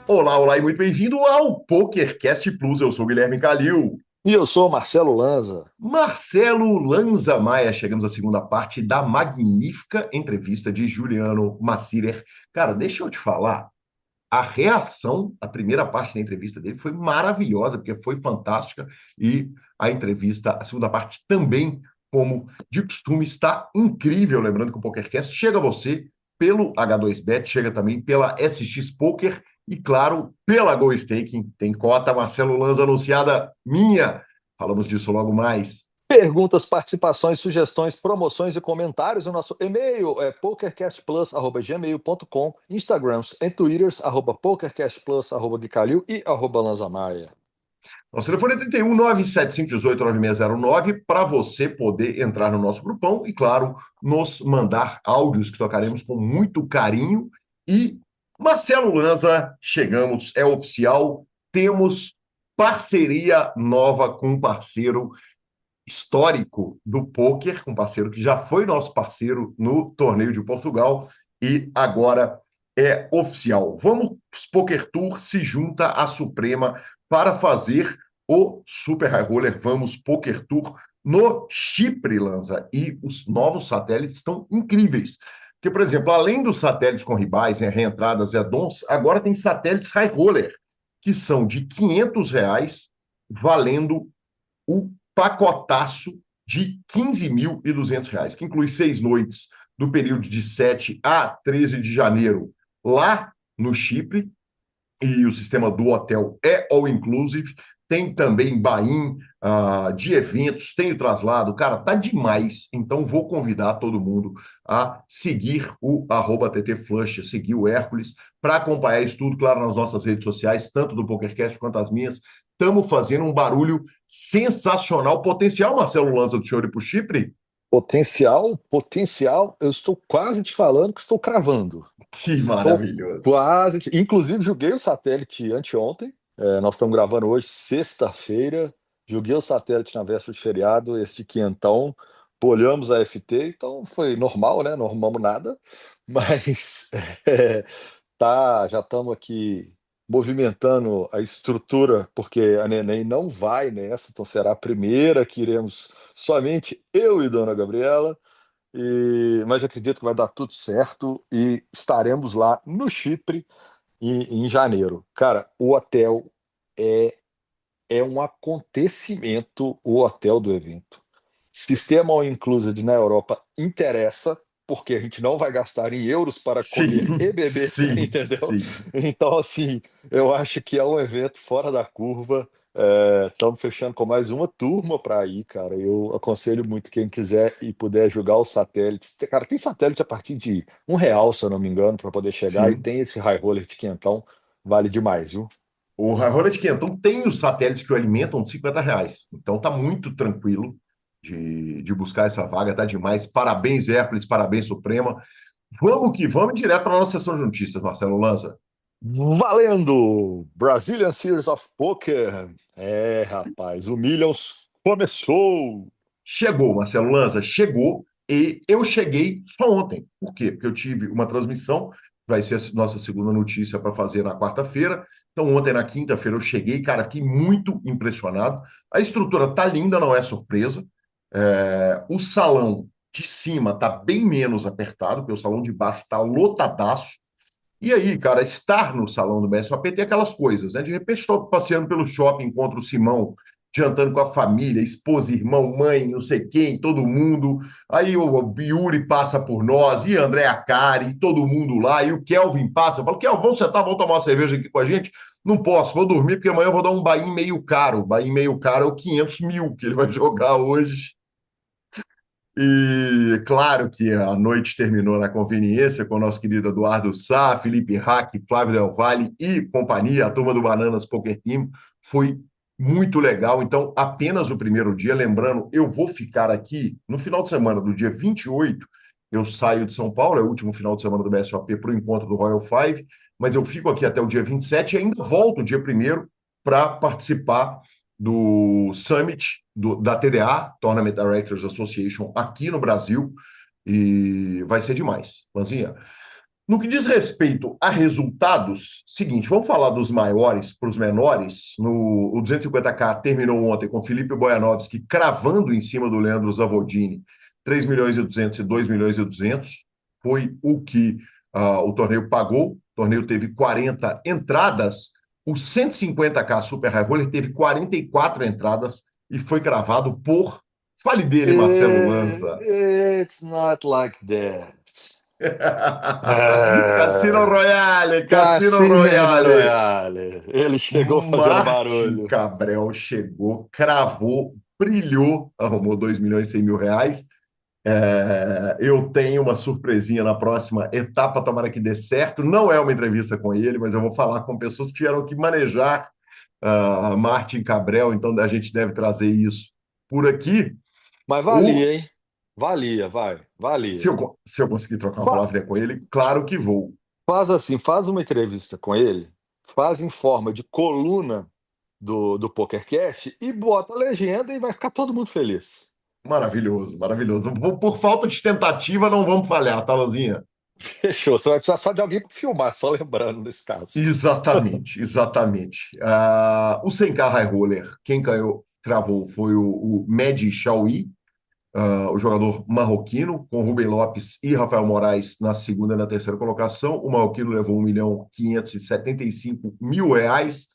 Olá, olá e muito bem-vindo ao PokerCast Plus. Eu sou o Guilherme Calil. E eu sou Marcelo Lanza. Marcelo Lanza Maia, chegamos à segunda parte da magnífica entrevista de Juliano Massirer. Cara, deixa eu te falar, a reação, a primeira parte da entrevista dele foi maravilhosa, porque foi fantástica, e a entrevista, a segunda parte também, como de costume, está incrível. Lembrando que o PokerCast chega a você pelo H2Bet, chega também pela SX Poker e, claro, pela Go Staking. Tem cota Marcelo Lanza anunciada minha. Falamos disso logo mais. Perguntas, participações, sugestões, promoções e comentários. O nosso e-mail é pokercastplus@gmail.com, Instagrams e Twitters, @pokercastplus, @guicalil e @lanzamaia. Nosso telefone é 31 97518 9609 para você poder entrar no nosso grupão e, claro, nos mandar áudios que tocaremos com muito carinho. E Marcelo Lanza, chegamos, é oficial, temos parceria nova com um parceiro histórico do poker, um parceiro que já foi nosso parceiro no torneio de Portugal e agora é oficial. Vamos Poker Tour se junta à Suprema para fazer o Super High Roller Vamos Poker Tour no Chipre, Lanza. E os novos satélites estão incríveis. Porque, por exemplo, além dos satélites com ribais, reentradas e addons, agora tem satélites High Roller, que são de R$ 500, valendo o pacotaço de R$ 15.200, que inclui 6 noites do período de 7 a 13 de janeiro lá no Chipre, e o sistema do hotel é all inclusive. Tem também buy-in de eventos, tem o traslado, cara, tá demais. Então vou convidar todo mundo a seguir o @ttflush, a seguir o Hércules, para acompanhar isso tudo, claro, nas nossas redes sociais, tanto do PokerCast quanto as minhas. Estamos fazendo um barulho sensacional. Potencial, Marcelo Lanza, do senhor ir para o Chipre? Potencial, potencial, eu estou quase te falando que estou cravando. Que Estou maravilhoso. quase. Inclusive, joguei o satélite anteontem. Nós estamos gravando hoje, sexta-feira. Joguei o satélite na véspera de feriado, esse de quinhentão. Bolhamos a FT, então foi normal, né? Não arrumamos nada. Mas é, já estamos aqui movimentando a estrutura, porque a Neném não vai nessa, então será a primeira que iremos somente eu e Dona Gabriela. Mas acredito que vai dar tudo certo e estaremos lá no Chipre em janeiro. Cara, o hotel é, é um acontecimento, o hotel do evento. Sistema all inclusive na Europa interessa, porque a gente não vai gastar em euros para comer e Sim, beber, sim, entendeu? sim. Então, assim, eu acho que é um evento fora da curva. Estamos fechando com mais uma turma para ir, cara. Eu aconselho muito quem quiser e puder jogar os satélites. Cara, tem satélite a partir de R$ 1, se eu não me engano, para poder chegar, e Sim. tem esse high roller de quinhentão, vale demais, viu? O Ronald Quentão tem os satélites que o alimentam de R$ 50. Então tá muito tranquilo de buscar essa vaga, tá demais. Parabéns, Hércules, parabéns, Suprema. Vamos que vamos direto para a nossa sessão de notícias, Marcelo Lanza. Valendo! Brazilian Series of Poker. Rapaz, o Millions começou! Chegou, Marcelo Lanza, chegou, e eu cheguei só ontem. Por quê? Porque eu tive uma transmissão, vai ser a nossa segunda notícia para fazer na quarta-feira. Então, ontem, na quinta-feira, eu cheguei, cara, fiquei muito impressionado. A estrutura tá linda, não é surpresa. O salão de cima tá bem menos apertado, porque o salão de baixo tá lotadaço. E aí, cara, estar no salão do BSOP tem aquelas coisas, né? De repente, estou passeando pelo shopping, encontro o Simão jantando com a família, esposa, irmão, mãe, não sei quem, todo mundo. Aí o Yuri passa por nós, e André Acari, todo mundo lá, e o Kelvin passa. Eu falo, Kelvin, vamos sentar, vamos tomar uma cerveja aqui com a gente? Não posso, vou dormir, porque amanhã eu vou dar um buy-in meio caro. O buy-in meio caro é o 500 mil que ele vai jogar hoje. E claro que a noite terminou na conveniência com o nosso querido Eduardo Sá, Felipe Hack, Flávio Del Valle e companhia, a turma do Bananas Poker Team. Foi muito legal. Então, apenas o primeiro dia. Lembrando, eu vou ficar aqui no final de semana do dia 28. Eu saio de São Paulo, é o último final de semana do BSOP para o encontro do Royal Five, mas eu fico aqui até o dia 27 e ainda volto o dia primeiro para participar do Summit da TDA, Tournament Directors Association, aqui no Brasil. E vai ser demais, Lanzinha. No que diz respeito a resultados, seguinte, vamos falar dos maiores para os menores. O 250K terminou ontem com Felipe Boyanovski cravando em cima do Leandro Zavodini 3 milhões e 200 e 2 milhões e 200. Foi o que o torneio pagou. O torneio teve 40 entradas. O 150K Super High Roller teve 44 entradas e foi cravado por, fale dele, Marcelo Lanza. It's not like that. Ah, Cassino Royale, Cassino Cassino Royale. Royale. Ele chegou fazendo Martin barulho. Cabrel chegou, cravou, brilhou, arrumou 2 milhões e 100 mil reais. Eu tenho uma surpresinha na próxima etapa, tomara que dê certo. Não é uma entrevista com ele, mas eu vou falar com pessoas que tiveram que manejar Martin Cabrel, então a gente deve trazer isso por aqui. Mas O, valia, hein? Valia, vai, valia. se eu conseguir trocar uma Fa- palavra com ele, claro que vou. Faz assim, faz uma entrevista com ele, faz em forma de coluna do PokerCast e bota a legenda e vai ficar todo mundo feliz. Maravilhoso, maravilhoso. Por falta de tentativa, não vamos falhar, tá, Lanzinha? Fechou. Você vai precisar só de alguém para filmar, só lembrando desse caso. Exatamente, exatamente. O 100K High Roller, quem caiu, cravou foi o Mehdi Chaui, o jogador marroquino, com Rubem Lopes e Rafael Moraes na segunda e na terceira colocação. O marroquino levou 1.575.000 reais.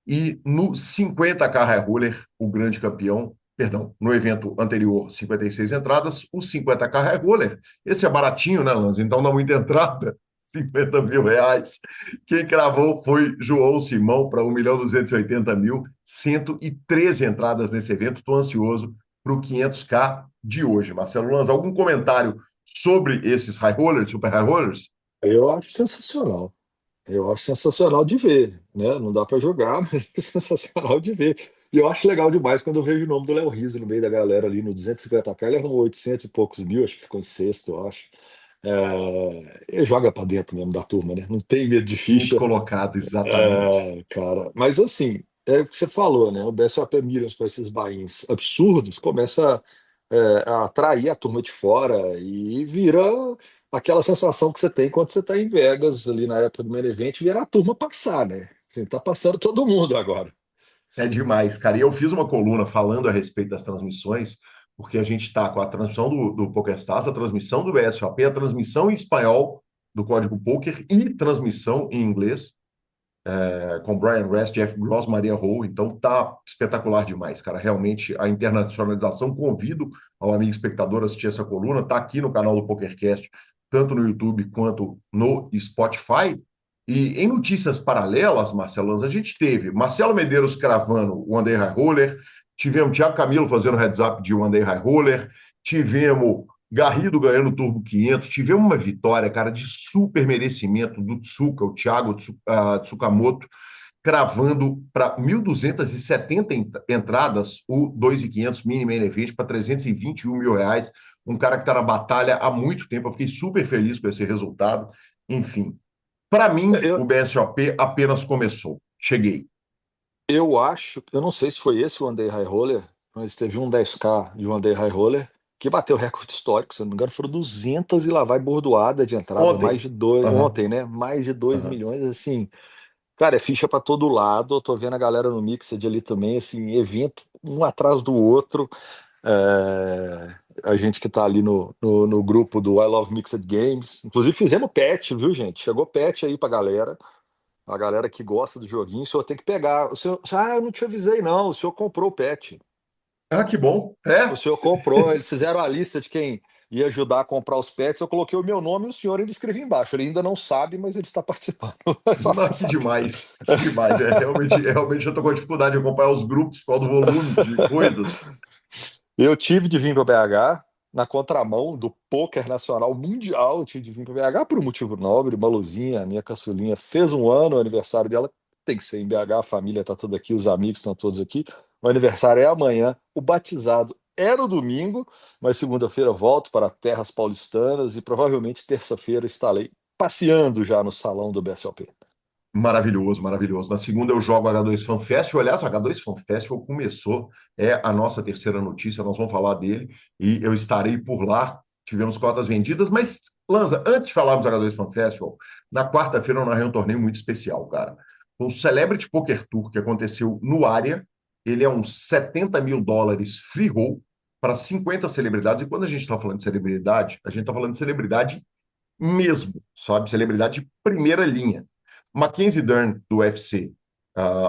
E no 50K High Roller, o grande campeão, perdão, no evento anterior, 56 entradas, o 50K High Roller, esse é baratinho, né, Lanz? Então dá muita entrada, 50 mil reais. Quem cravou foi João Simão para 1.280.000, 113 entradas nesse evento. Estou ansioso para o 500K de hoje. Marcelo Lanz, algum comentário sobre esses high rollers, super high rollers? Eu acho sensacional. Eu acho sensacional de ver, né? Não dá para jogar, mas é sensacional de ver. E eu acho legal demais quando eu vejo o nome do Léo Rizzo no meio da galera ali no 250K. Ele arrumou 800 e poucos mil, acho que ficou em sexto, eu acho. Ele joga para dentro mesmo da turma, né? Não tem medo de Muito ficha. colocado, exatamente. Cara. Mas assim, é o que você falou, né? O BSOP Millions com esses buy-ins absurdos começa a atrair a turma de fora e vira aquela sensação que você tem quando você está em Vegas, ali na época do main event, vira a turma passar, né? Assim, tá passando todo mundo agora. É demais, cara. E eu fiz uma coluna falando a respeito das transmissões, porque a gente está com a transmissão do PokerStars, a transmissão do BSOP, a transmissão em espanhol do Código Poker e transmissão em inglês, com Brian Rest, Jeff Gross, Maria Hall. Então tá espetacular demais, cara. Realmente a internacionalização. Convido ao amigo espectador a assistir essa coluna. Tá aqui no canal do PokerCast, tanto no YouTube quanto no Spotify. E em notícias paralelas, Marcelo, a gente teve Marcelo Medeiros cravando o One Day High Roller, tivemos Thiago Camilo fazendo heads up de One Day High Roller, tivemos Garrido ganhando o Turbo 500, tivemos uma vitória, cara, de super merecimento do Tsuka, o Thiago Tsukamoto, cravando para 1.270 entradas o 2.500 mini main event para 321 mil reais. Um cara que está na batalha há muito tempo. Eu fiquei super feliz com esse resultado. Enfim, para mim, Eu, o BSOP apenas começou. Cheguei. eu acho, eu não sei se foi esse o One Day High Roller, mas teve um 10K de One Day High Roller que bateu recorde histórico, se eu não me engano, foram 200 e lá vai bordoada de entrada, mais Ontem. de dois, Uhum, ontem, né? Mais de 2 uhum. milhões, assim. Cara, é ficha pra todo lado. Eu tô vendo a galera no Mixed ali também, assim, evento um atrás do outro. A gente que tá ali no grupo do I Love Mixed Games. Inclusive fizemos patch, viu, gente? Chegou patch aí pra galera. A galera que gosta do joguinho, o senhor tem que pegar. O senhor, eu não te avisei, não. O senhor comprou o patch. Ah, que bom. O É? senhor comprou. Eles fizeram a lista de quem ia ajudar a comprar os pets. Eu coloquei o meu nome e o senhor ainda escrevi embaixo. Ele ainda não sabe, mas ele está participando. É só pra você Mas que saber. demais. Que demais. Realmente eu estou com dificuldade de acompanhar os grupos por causa do volume de coisas. Eu tive de vir para BH na contramão do poker nacional mundial. Eu tive de vir para BH por um motivo nobre. Uma luzinha, a minha caçulinha, fez um ano, o aniversário dela tem que ser em BH. A família está toda aqui, os amigos estão todos aqui. O aniversário é amanhã, o batizado é no domingo, mas segunda-feira eu volto para terras paulistanas e provavelmente terça-feira estarei passeando já no salão do BSOP. Maravilhoso, maravilhoso. Na segunda eu jogo H2 Fan Festival. Aliás, o H2 Fan Festival começou, é a nossa terceira notícia, nós vamos falar dele e eu estarei por lá. tivemos cotas vendidas, mas, Lanza, antes de falarmos do H2 Fan Festival, na quarta-feira eu narrei um torneio muito especial, cara. O Celebrity Poker Tour, que aconteceu no Área, ele é uns US$ 70.000 free roll para 50 celebridades, e quando a gente está falando de celebridade, a gente está falando de celebridade mesmo, sabe? Celebridade de primeira linha. Mackenzie Dern, do UFC.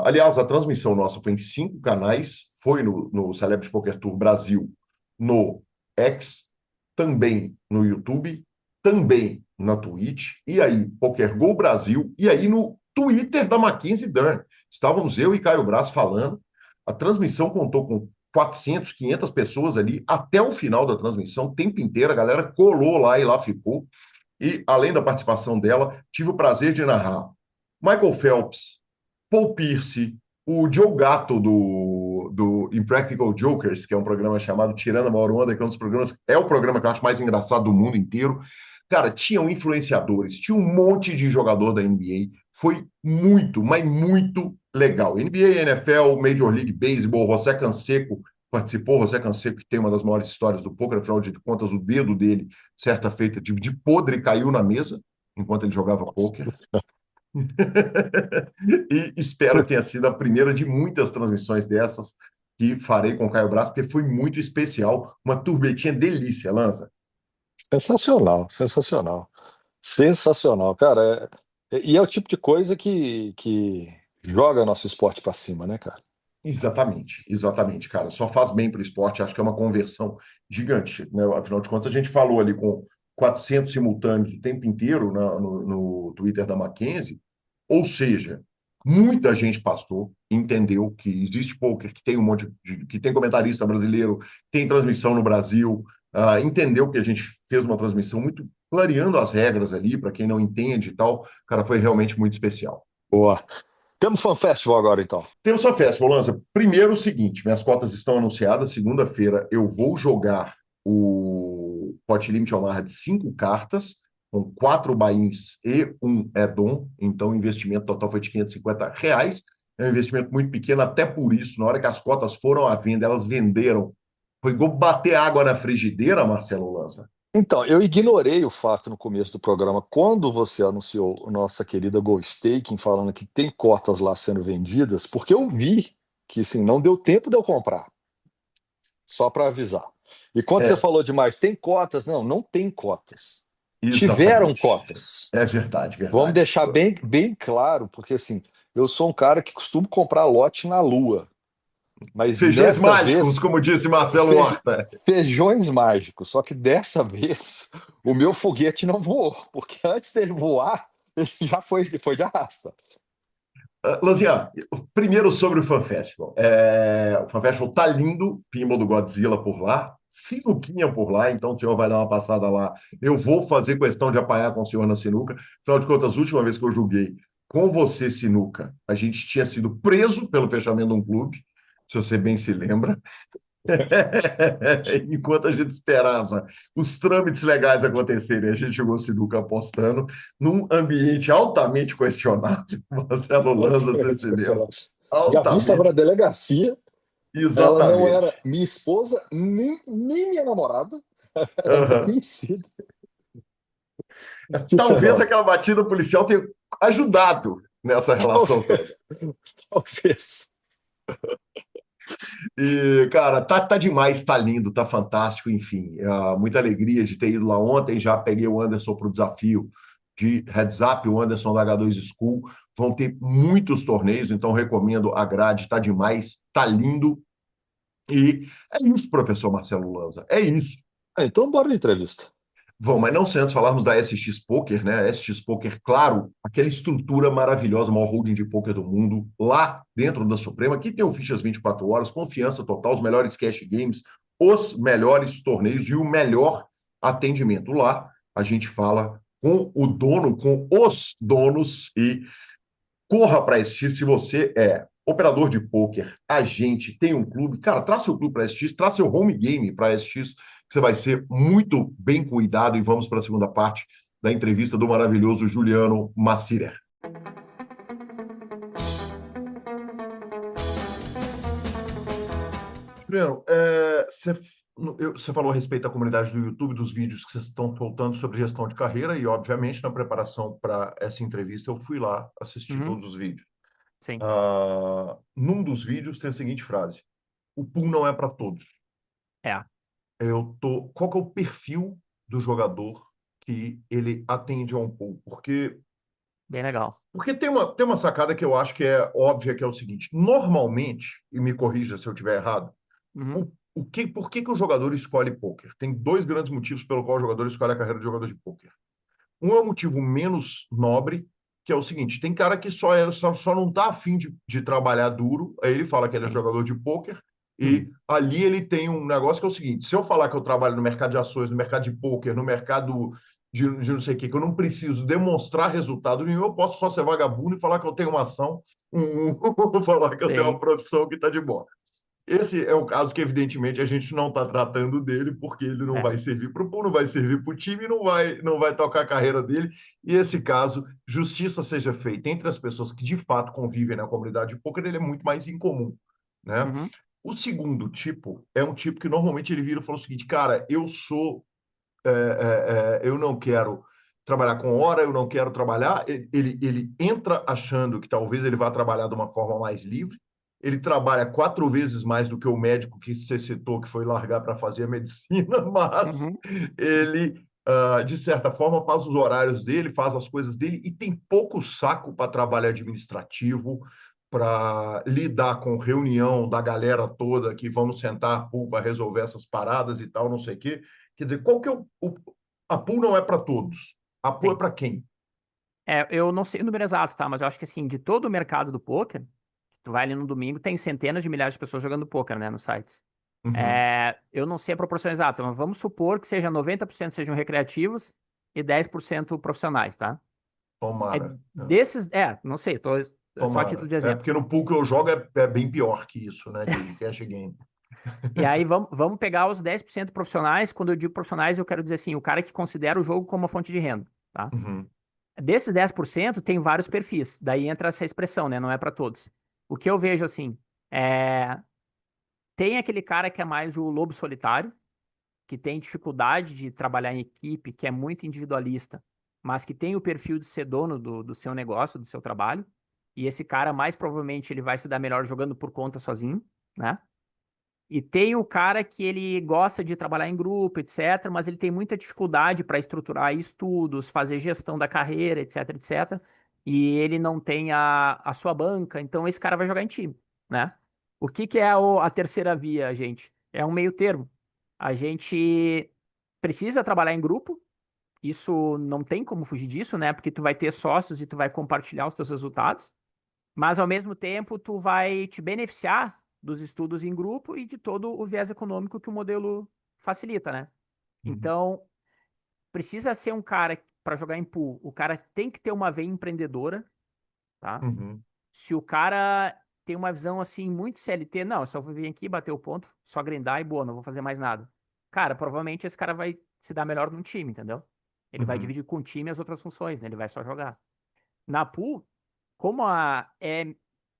Aliás, a transmissão nossa foi em 5 canais, foi no Celebrity Poker Tour Brasil, no X, também no YouTube, também na Twitch, e aí Poker Go Brasil, e aí no Twitter da Mackenzie Dern. Estávamos eu e Caio Braz falando, a transmissão contou com 400, 500 pessoas ali até o final da transmissão, o tempo inteiro, a galera colou lá e lá ficou. E, além da participação dela, tive o prazer de narrar Michael Phelps, Paul Pierce, o Joe Gatto do Impractical Jokers, que é um programa chamado Tirando a Maior Onda, que é um dos programas, é o programa que eu acho mais engraçado do mundo inteiro. Cara, tinham influenciadores, tinha um monte de jogador da NBA. Foi muito, mas muito legal. NBA, NFL, Major League Baseball, José Canseco participou, José Canseco, que tem uma das maiores histórias do poker, afinal de contas, o dedo dele, certa feita, de podre, caiu na mesa enquanto ele jogava poker. E espero que tenha sido a primeira de muitas transmissões dessas que farei com o Caio Braz, porque foi muito especial. Uma turbetinha delícia, Lanza. Sensacional, sensacional. Sensacional, cara. E é o tipo de coisa que joga nosso esporte para cima, né, cara? Exatamente, exatamente, cara. Só faz bem para o esporte, acho que é uma conversão gigante, né? Afinal de contas, a gente falou ali com 400 simultâneos o tempo inteiro no Twitter da Mackenzie, ou seja, muita gente passou, entendeu que existe poker, que tem um monte que tem comentarista brasileiro, tem transmissão no Brasil, entendeu que a gente fez uma transmissão muito clareando as regras ali, para quem não entende e tal, cara, foi realmente muito especial. Boa. Temos Fan Festival agora, então. Temos uma festa, Lança. Primeiro o seguinte, minhas cotas estão anunciadas. Segunda-feira eu vou jogar o Pot Limit ao Mar de 5 cartas, com 4 buy-ins e um add-on. Então o investimento total foi de R$ 550. É um investimento muito pequeno, até por isso, na hora que as cotas foram à venda, elas venderam. Foi igual bater água na frigideira, Marcelo Lança. Então, eu ignorei o fato no começo do programa, quando você anunciou a nossa querida Go Staking, falando que tem cotas lá sendo vendidas, porque eu vi que assim, não deu tempo de eu comprar, só para avisar. E quando você É, falou demais, tem cotas? Não, não tem cotas. Tiveram exatamente. cotas. É verdade, Vamos verdade. deixar bem, bem claro, porque assim, eu sou um cara que costumo comprar lote na lua, mas Feijões dessa mágicos, vez como disse Marcelo Feij- Horta. feijões mágicos. Só que dessa vez o meu foguete não voou, porque antes dele voar, ele já foi de arrasta. Lanzinha, primeiro sobre o Fan Festival. O Fan Festival tá lindo, Pinball do Godzilla por lá, sinuquinha por lá, então o senhor vai dar uma passada lá. Eu vou fazer questão de apanhar com o senhor na sinuca. Afinal de contas, a última vez que eu joguei com você, sinuca, a gente tinha sido preso pelo fechamento de um clube, se você bem se lembra. Enquanto a gente esperava os trâmites legais acontecerem, a gente jogou sinuca apostando num ambiente altamente questionável. Marcelo Lanza, você se lembra? E a vista para a Altamente, delegacia, ela não era exatamente. minha esposa, nem minha namorada, era minha Aham. conhecida. Que Talvez fenômeno. aquela batida policial tenha ajudado nessa relação toda. Talvez, talvez. E, cara, tá demais, tá lindo, tá fantástico, enfim. Muita alegria de ter ido lá ontem. Já peguei o Anderson para o desafio de Heads Up, o Anderson da H2 School. Vão ter muitos torneios, então recomendo a grade, tá demais, tá lindo. E é isso, professor Marcelo Lanza, é isso. Então, bora de entrevista. Vão, mas não sem antes falarmos da SX Poker, né? A SX Poker, claro, aquela estrutura maravilhosa, maior holding de poker do mundo, lá dentro da Suprema, que tem o Fichas 24 horas, confiança total, os melhores cash games, os melhores torneios e o melhor atendimento. Lá a gente fala com o dono, com os donos e corra para a SX se você é operador de poker, agente, tem um clube, cara, traz seu clube para a SX, traz seu home game para a SX, que você vai ser muito bem cuidado. E vamos para a segunda parte da entrevista do maravilhoso Juliano Massirer. Juliano, você Você falou a respeito da comunidade do YouTube, dos vídeos que vocês estão soltando sobre gestão de carreira, e obviamente na preparação para essa entrevista eu fui lá assistir Uhum, todos os vídeos. sim. Num dos vídeos tem a seguinte frase: o pool não é para todos. É, Qual que é o perfil do jogador que ele atende a um pool? bem legal. Porque tem uma sacada que eu acho que é óbvia, que é o seguinte: normalmente, e me corrija se eu estiver errado, Uhum, por que que o jogador escolhe pôquer? Tem dois grandes motivos pelo qual o jogador escolhe a carreira de jogador de pôquer. Um é um motivo menos nobre, que é o seguinte: tem cara que só não está afim de trabalhar duro, aí ele fala que ele é sim. jogador de pôquer, Hum, e ali ele tem um negócio que é o seguinte: se eu falar que eu trabalho no mercado de ações, no mercado de pôquer, no mercado de não sei o quê, que eu não preciso demonstrar resultado nenhum, eu posso só ser vagabundo e falar que eu tenho uma ação, falar que eu tenho uma sim, profissão que está de boa. Esse é o caso que, evidentemente, a gente não está tratando dele, porque ele não é. vai servir para o pool, não vai servir para o time, não vai tocar a carreira dele. E esse caso, justiça seja feita entre as pessoas que de fato convivem na comunidade de poker, ele é muito mais incomum, né? Uhum, O segundo tipo é um tipo que normalmente ele vira e fala o seguinte: cara, eu não quero trabalhar com hora, eu não quero trabalhar. Ele entra achando que talvez ele vá trabalhar de uma forma mais livre. Ele trabalha 4 vezes mais do que o médico que você citou, que foi largar para fazer a medicina, mas uhum, ele, de certa forma, faz os horários dele, faz as coisas dele e tem pouco saco para trabalho administrativo, para lidar com reunião da galera toda que vamos sentar para resolver essas paradas e tal, não sei o quê. Quer dizer, qual que é a pool não é para todos. A pool é sim. para quem? Eu não sei o número exato, tá? Mas eu acho que assim, de todo o mercado do poker, tu vai ali no domingo, tem centenas de milhares de pessoas jogando poker, né, nos sites. Uhum. Eu não sei a proporção exata, mas vamos supor que seja 90% sejam recreativos e 10% profissionais, tá? É Tomara. desses, não sei, só a título Tomara. de É exemplo. porque no pool que eu jogo é bem pior que isso, né? De cash game. E aí vamos pegar os 10% profissionais. Quando eu digo profissionais, eu quero dizer assim, o cara que considera o jogo como uma fonte de renda, tá? Uhum. Desses 10% tem vários perfis. Daí entra essa expressão, né? Não é para todos. O que eu vejo assim, é, tem aquele cara que é mais o lobo solitário, que tem dificuldade de trabalhar em equipe, que é muito individualista, mas que tem o perfil de ser dono do seu negócio, do seu trabalho. E esse cara, mais provavelmente, ele vai se dar melhor jogando por conta sozinho, né? E tem o cara que ele gosta de trabalhar em grupo, etc., mas ele tem muita dificuldade para estruturar estudos, fazer gestão da carreira, etc., etc. E ele não tem a sua banca, então esse cara vai jogar em time, né? O que que é a terceira via, gente? É um meio termo. A gente precisa trabalhar em grupo, isso não tem como fugir disso, né? Porque tu vai ter sócios e tu vai compartilhar os teus resultados. Mas ao mesmo tempo, tu vai te beneficiar dos estudos em grupo e de todo o viés econômico que o modelo facilita, né? Uhum. Então, precisa ser um cara para jogar em pool. O cara tem que ter uma veia empreendedora, tá? Uhum. Se o cara tem uma visão assim muito CLT, não, eu só vou vir aqui, bater o ponto, só grindar e boa, não vou fazer mais nada. Cara, provavelmente esse cara vai se dar melhor num time, entendeu? Ele vai Uhum. dividir com o time as outras funções, né? Ele vai só jogar. Na pool, como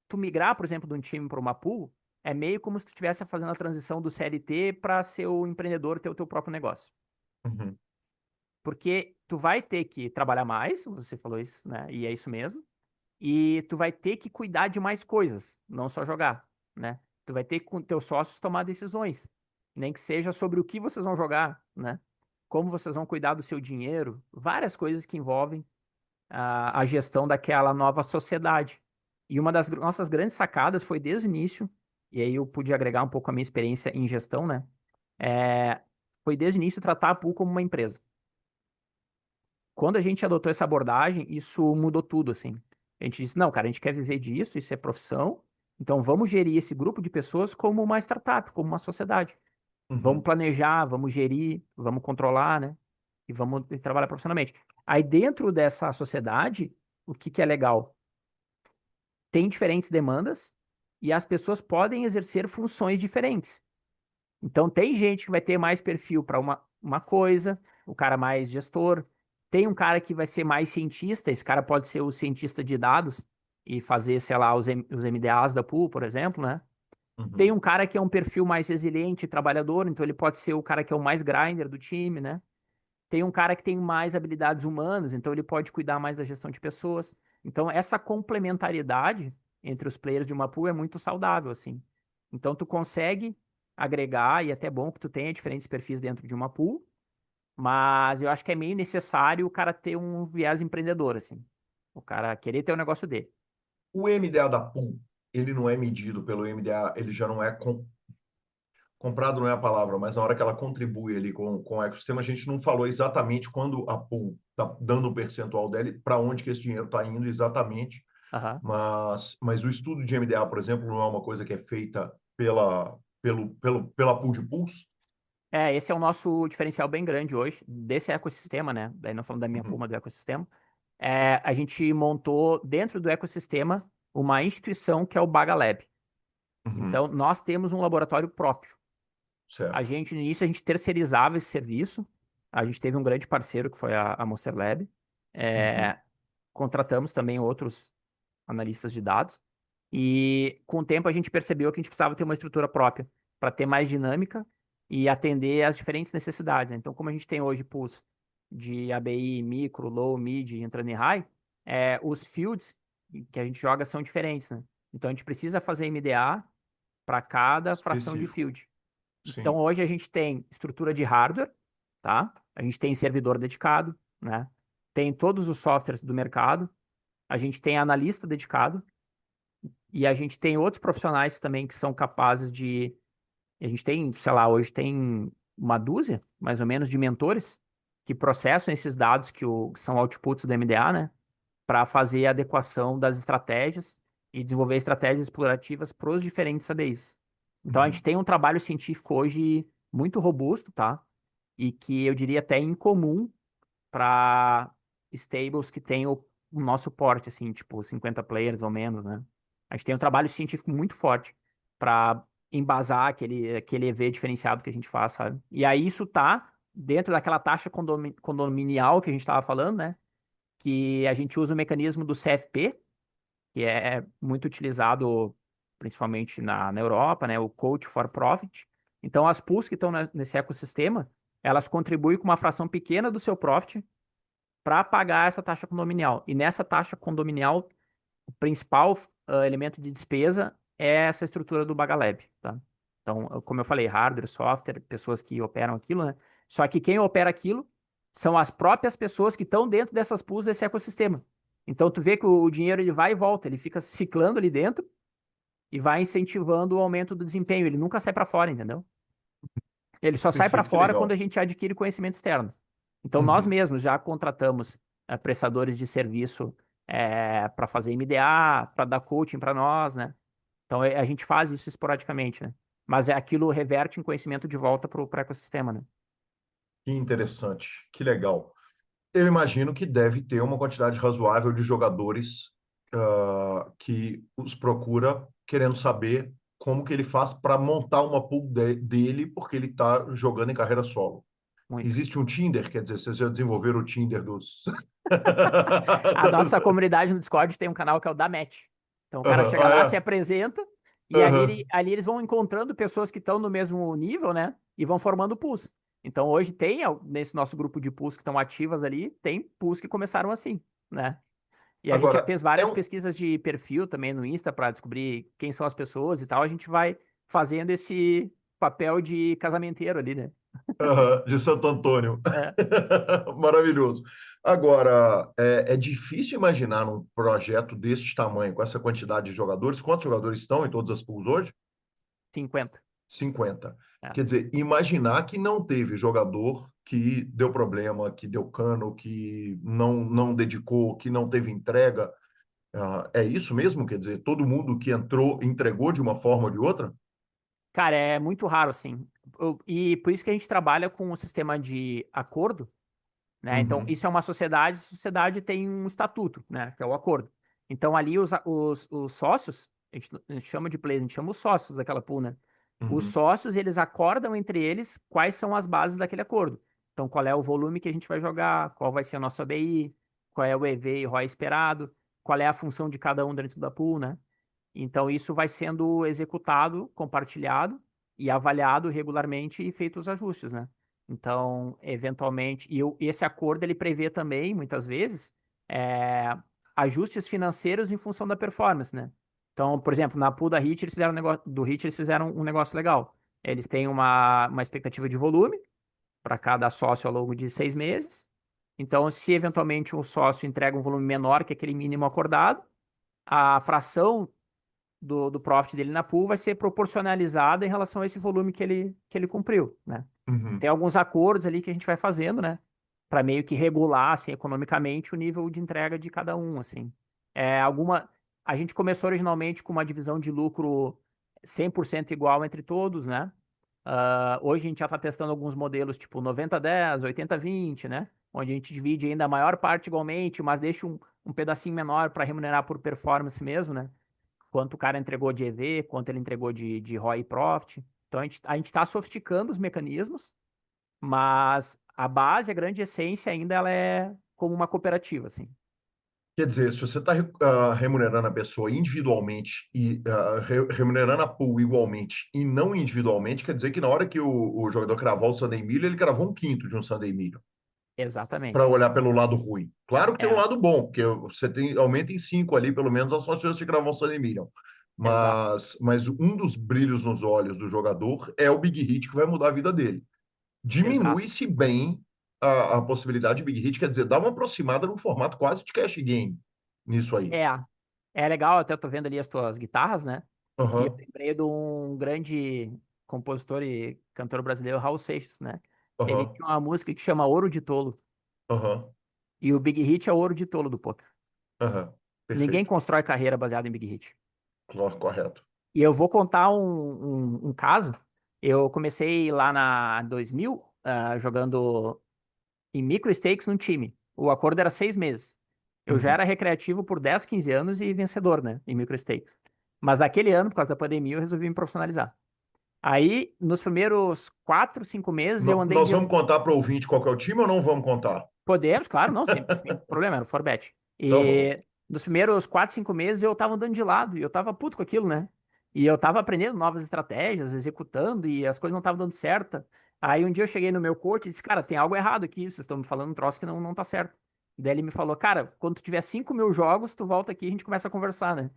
tu migrar, por exemplo, de um time para uma pool, é meio como se tu estivesse fazendo a transição do CLT para ser o empreendedor, ter o teu próprio negócio. Uhum. Porque tu vai ter que trabalhar mais, você falou isso, né? E é isso mesmo. E tu vai ter que cuidar de mais coisas, não só jogar, né? Tu vai ter que com teus sócios tomar decisões, nem que seja sobre o que vocês vão jogar, né? Como vocês vão cuidar do seu dinheiro, várias coisas que envolvem a gestão daquela nova sociedade. E uma das nossas grandes sacadas foi desde o início, e aí eu pude agregar um pouco a minha experiência em gestão, né? É, foi desde o início tratar a Pool como uma empresa. Quando a gente adotou essa abordagem, isso mudou tudo, assim. A gente disse, não, cara, a gente quer viver disso, isso é profissão, então vamos gerir esse grupo de pessoas como uma startup, como uma sociedade. Vamos Uhum. planejar, vamos gerir, vamos controlar, né? E vamos trabalhar profissionalmente. Aí dentro dessa sociedade, o que que é legal? Tem diferentes demandas e as pessoas podem exercer funções diferentes. Então, tem gente que vai ter mais perfil para uma coisa, o cara mais gestor. Tem um cara que vai ser mais cientista, esse cara pode ser o cientista de dados e fazer, sei lá, os MDAs da pool, por exemplo, né? Tem Uhum. um cara que é um perfil mais resiliente, trabalhador, então ele pode ser o cara que é o mais grinder do time, né? Tem um cara que tem mais habilidades humanas, então ele pode cuidar mais da gestão de pessoas. Então, essa complementariedade entre os players de uma pool é muito saudável, assim. Então, tu consegue agregar, e é até bom que tu tenha diferentes perfis dentro de uma pool, mas eu acho que é meio necessário o cara ter um viés empreendedor, assim. O cara querer ter o negócio dele. O MDA da pool, ele não é medido pelo MDA, ele já não é comprado, não é a palavra, mas na hora que ela contribui ali com o ecossistema, a gente não falou exatamente quando a pool está dando um percentual dele, para onde que esse dinheiro está indo exatamente, Aham. mas o estudo de MDA, por exemplo, não é uma coisa que é feita pela pool de pools? É, esse é o nosso diferencial bem grande hoje, desse ecossistema, né? Daí não falando da minha pool, Uhum, mas do ecossistema. É, a gente montou dentro do ecossistema uma instituição que é o Bagalab. uhum, Então, nós temos um laboratório próprio. A certo. gente, no início, a gente terceirizava esse serviço. A gente teve um grande parceiro, que foi a Monster Lab. Uhum, É, contratamos também outros analistas de dados. E com o tempo a gente percebeu que a gente precisava ter uma estrutura própria para ter mais dinâmica e atender às diferentes necessidades, né? Então, como a gente tem hoje pools de ABI, micro, low, mid, entrando em high, os fields que a gente joga são diferentes, né? Então, a gente precisa fazer MDA para cada fração de específico, field. Então, sim. hoje a gente tem estrutura de hardware, tá? A gente tem servidor dedicado, né? Tem todos os softwares do mercado, a gente tem analista dedicado, e a gente tem outros profissionais também que são capazes de. A gente tem, sei lá, hoje tem uma dúzia, mais ou menos, de mentores que processam esses dados que são outputs do MDA, né? Para fazer a adequação das estratégias e desenvolver estratégias explorativas para os diferentes ABIs. Então a gente Uhum. tem um trabalho científico hoje muito robusto, tá? E que eu diria até incomum para stables que têm o nosso porte, assim, tipo 50 players ou menos, né? A gente tem um trabalho científico muito forte para embasar aquele EV diferenciado que a gente faz, sabe? E aí isso tá dentro daquela taxa condominial que a gente estava falando, né? Que a gente usa o mecanismo do CFP, que é muito utilizado principalmente na Europa, né? O Coach for Profit. Então, as pools que estão nesse ecossistema, elas contribuem com uma fração pequena do seu profit para pagar essa taxa condominial. E nessa taxa condominial, o principal elemento de despesa é essa estrutura do Bagalab, tá? Então, como eu falei, hardware, software, pessoas que operam aquilo, né? Só que quem opera aquilo são as próprias pessoas que estão dentro dessas pools desse ecossistema. Então, tu vê que o dinheiro ele vai e volta, ele fica ciclando ali dentro e vai incentivando o aumento do desempenho. Ele nunca sai para fora, entendeu? Ele só sai para Perfeito, que fora quando a legal. gente adquire conhecimento externo. Então, nós Uhum. mesmos já contratamos prestadores de serviço para fazer MDA, para dar coaching para nós, né? Então, a gente faz isso esporadicamente, né? Mas aquilo reverte em conhecimento de volta para o ecossistema, né? Que interessante, que legal. Eu imagino que deve ter uma quantidade razoável de jogadores que os procura querendo saber como que ele faz para montar uma pool dele, porque ele está jogando em carreira solo. Muito. Existe um Tinder, quer dizer, vocês já desenvolveram o Tinder dos... A nossa comunidade no Discord tem um canal que é o da Match. Então, o cara Aham. chega Ah, lá, se é? apresenta, e Aham. ali eles vão encontrando pessoas que estão no mesmo nível, né? E vão formando pools. Então, hoje tem, nesse nosso grupo de pools que estão ativas ali, tem pools que começaram assim, né? E a gente já Agora, fez é várias um, pesquisas de perfil também no Insta para descobrir quem são as pessoas e tal. A gente vai fazendo esse papel de casamenteiro ali, né? aham, de Santo Antônio. É. Maravilhoso. Agora, é difícil imaginar um projeto deste tamanho, com essa quantidade de jogadores. Quantos jogadores estão em todas as pools hoje? 50. 50. É. Quer dizer, imaginar que não teve jogador que deu problema, que deu cano, que não dedicou, que não teve entrega. É isso mesmo? Quer dizer, todo mundo que entrou entregou de uma forma ou de outra? Cara, é muito raro, assim. E por isso que a gente trabalha com um sistema de acordo, né? Então, Uhum, isso é uma sociedade, a sociedade tem um estatuto, né? Que é o acordo. Então, ali os sócios, a gente chama de players, a gente chama os sócios daquela pool, né? Os uhum. sócios, eles acordam entre eles quais são as bases daquele acordo. Então, qual é o volume que a gente vai jogar, qual vai ser a nossa ABI, qual é o EV e ROI esperado, qual é a função de cada um dentro da pool, né? Então, isso vai sendo executado, compartilhado e avaliado regularmente e feito os ajustes, né? Então, eventualmente, esse acordo ele prevê também, muitas vezes, é, ajustes financeiros em função da performance, né? Então, por exemplo, na pool da Hit, eles fizeram um negócio legal. Eles têm uma expectativa de volume para cada sócio ao longo de 6 meses. Então, se eventualmente um sócio entrega um volume menor que aquele mínimo acordado, a fração do profit dele na pool vai ser proporcionalizada em relação a esse volume que ele cumpriu, né? Uhum. Tem alguns acordos ali que a gente vai fazendo, né? Para meio que regular, assim, economicamente o nível de entrega de cada um, assim. A gente começou originalmente com uma divisão de lucro 100% igual entre todos, né? Hoje a gente já está testando alguns modelos tipo 90-10, 80-20, né? Onde a gente divide ainda a maior parte igualmente, mas deixa um pedacinho menor para remunerar por performance mesmo, né? Quanto o cara entregou de EV, quanto ele entregou de ROI e Profit. Então a gente está sofisticando os mecanismos, mas a base, a grande essência ainda ela é como uma cooperativa, assim. Quer dizer, se você está remunerando a pessoa individualmente e remunerando a pool igualmente e não individualmente, quer dizer que na hora que o jogador cravar o Sunday Million, ele cravou um quinto de um Sunday Million, para Exatamente. olhar pelo lado ruim. Claro que tem um É, lado bom, porque você aumenta em 5 ali, pelo menos, a sua chance de cravar um Sunday Million. exato. Mas um dos brilhos nos olhos do jogador é o big hit que vai mudar a vida dele. Exato. Diminui-se bem a possibilidade de big hit, quer dizer, dá uma aproximada num formato quase de cash game nisso aí. É, é legal, até eu tô vendo ali as tuas guitarras, né? E eu Aham, lembrei de um grande compositor e cantor brasileiro, Raul Seixas, né? Ele aham, tinha uma música que chama Ouro de Tolo. aham, E o Big Hit é o ouro de tolo do poker. aham. Ninguém Perfeito. constrói carreira baseada em Big Hit. Correto. E eu vou contar um caso. Eu comecei lá na 2000, jogando em micro stakes num time. O acordo era 6 meses. Eu já Uhum. era recreativo por 10, 15 anos e vencedor, né, em micro stakes. Mas naquele ano, por causa da pandemia, eu resolvi me profissionalizar. Aí, nos primeiros 4, 5 meses, eu andei Nós de. vamos contar para o ouvinte qual que é o time ou não vamos contar? Podemos, claro, não, sem problema, era o Forbet. Então vamos. E nos primeiros 4, 5 meses eu tava andando de lado e eu tava puto com aquilo, né? E eu tava aprendendo novas estratégias, executando e as coisas não estavam dando certo. Aí um dia eu cheguei no meu coach e disse, cara, tem algo errado aqui, vocês estão me falando um troço que não tá certo. Daí ele me falou, cara, quando tu tiver 5.000 jogos, tu volta aqui e a gente começa a conversar, né?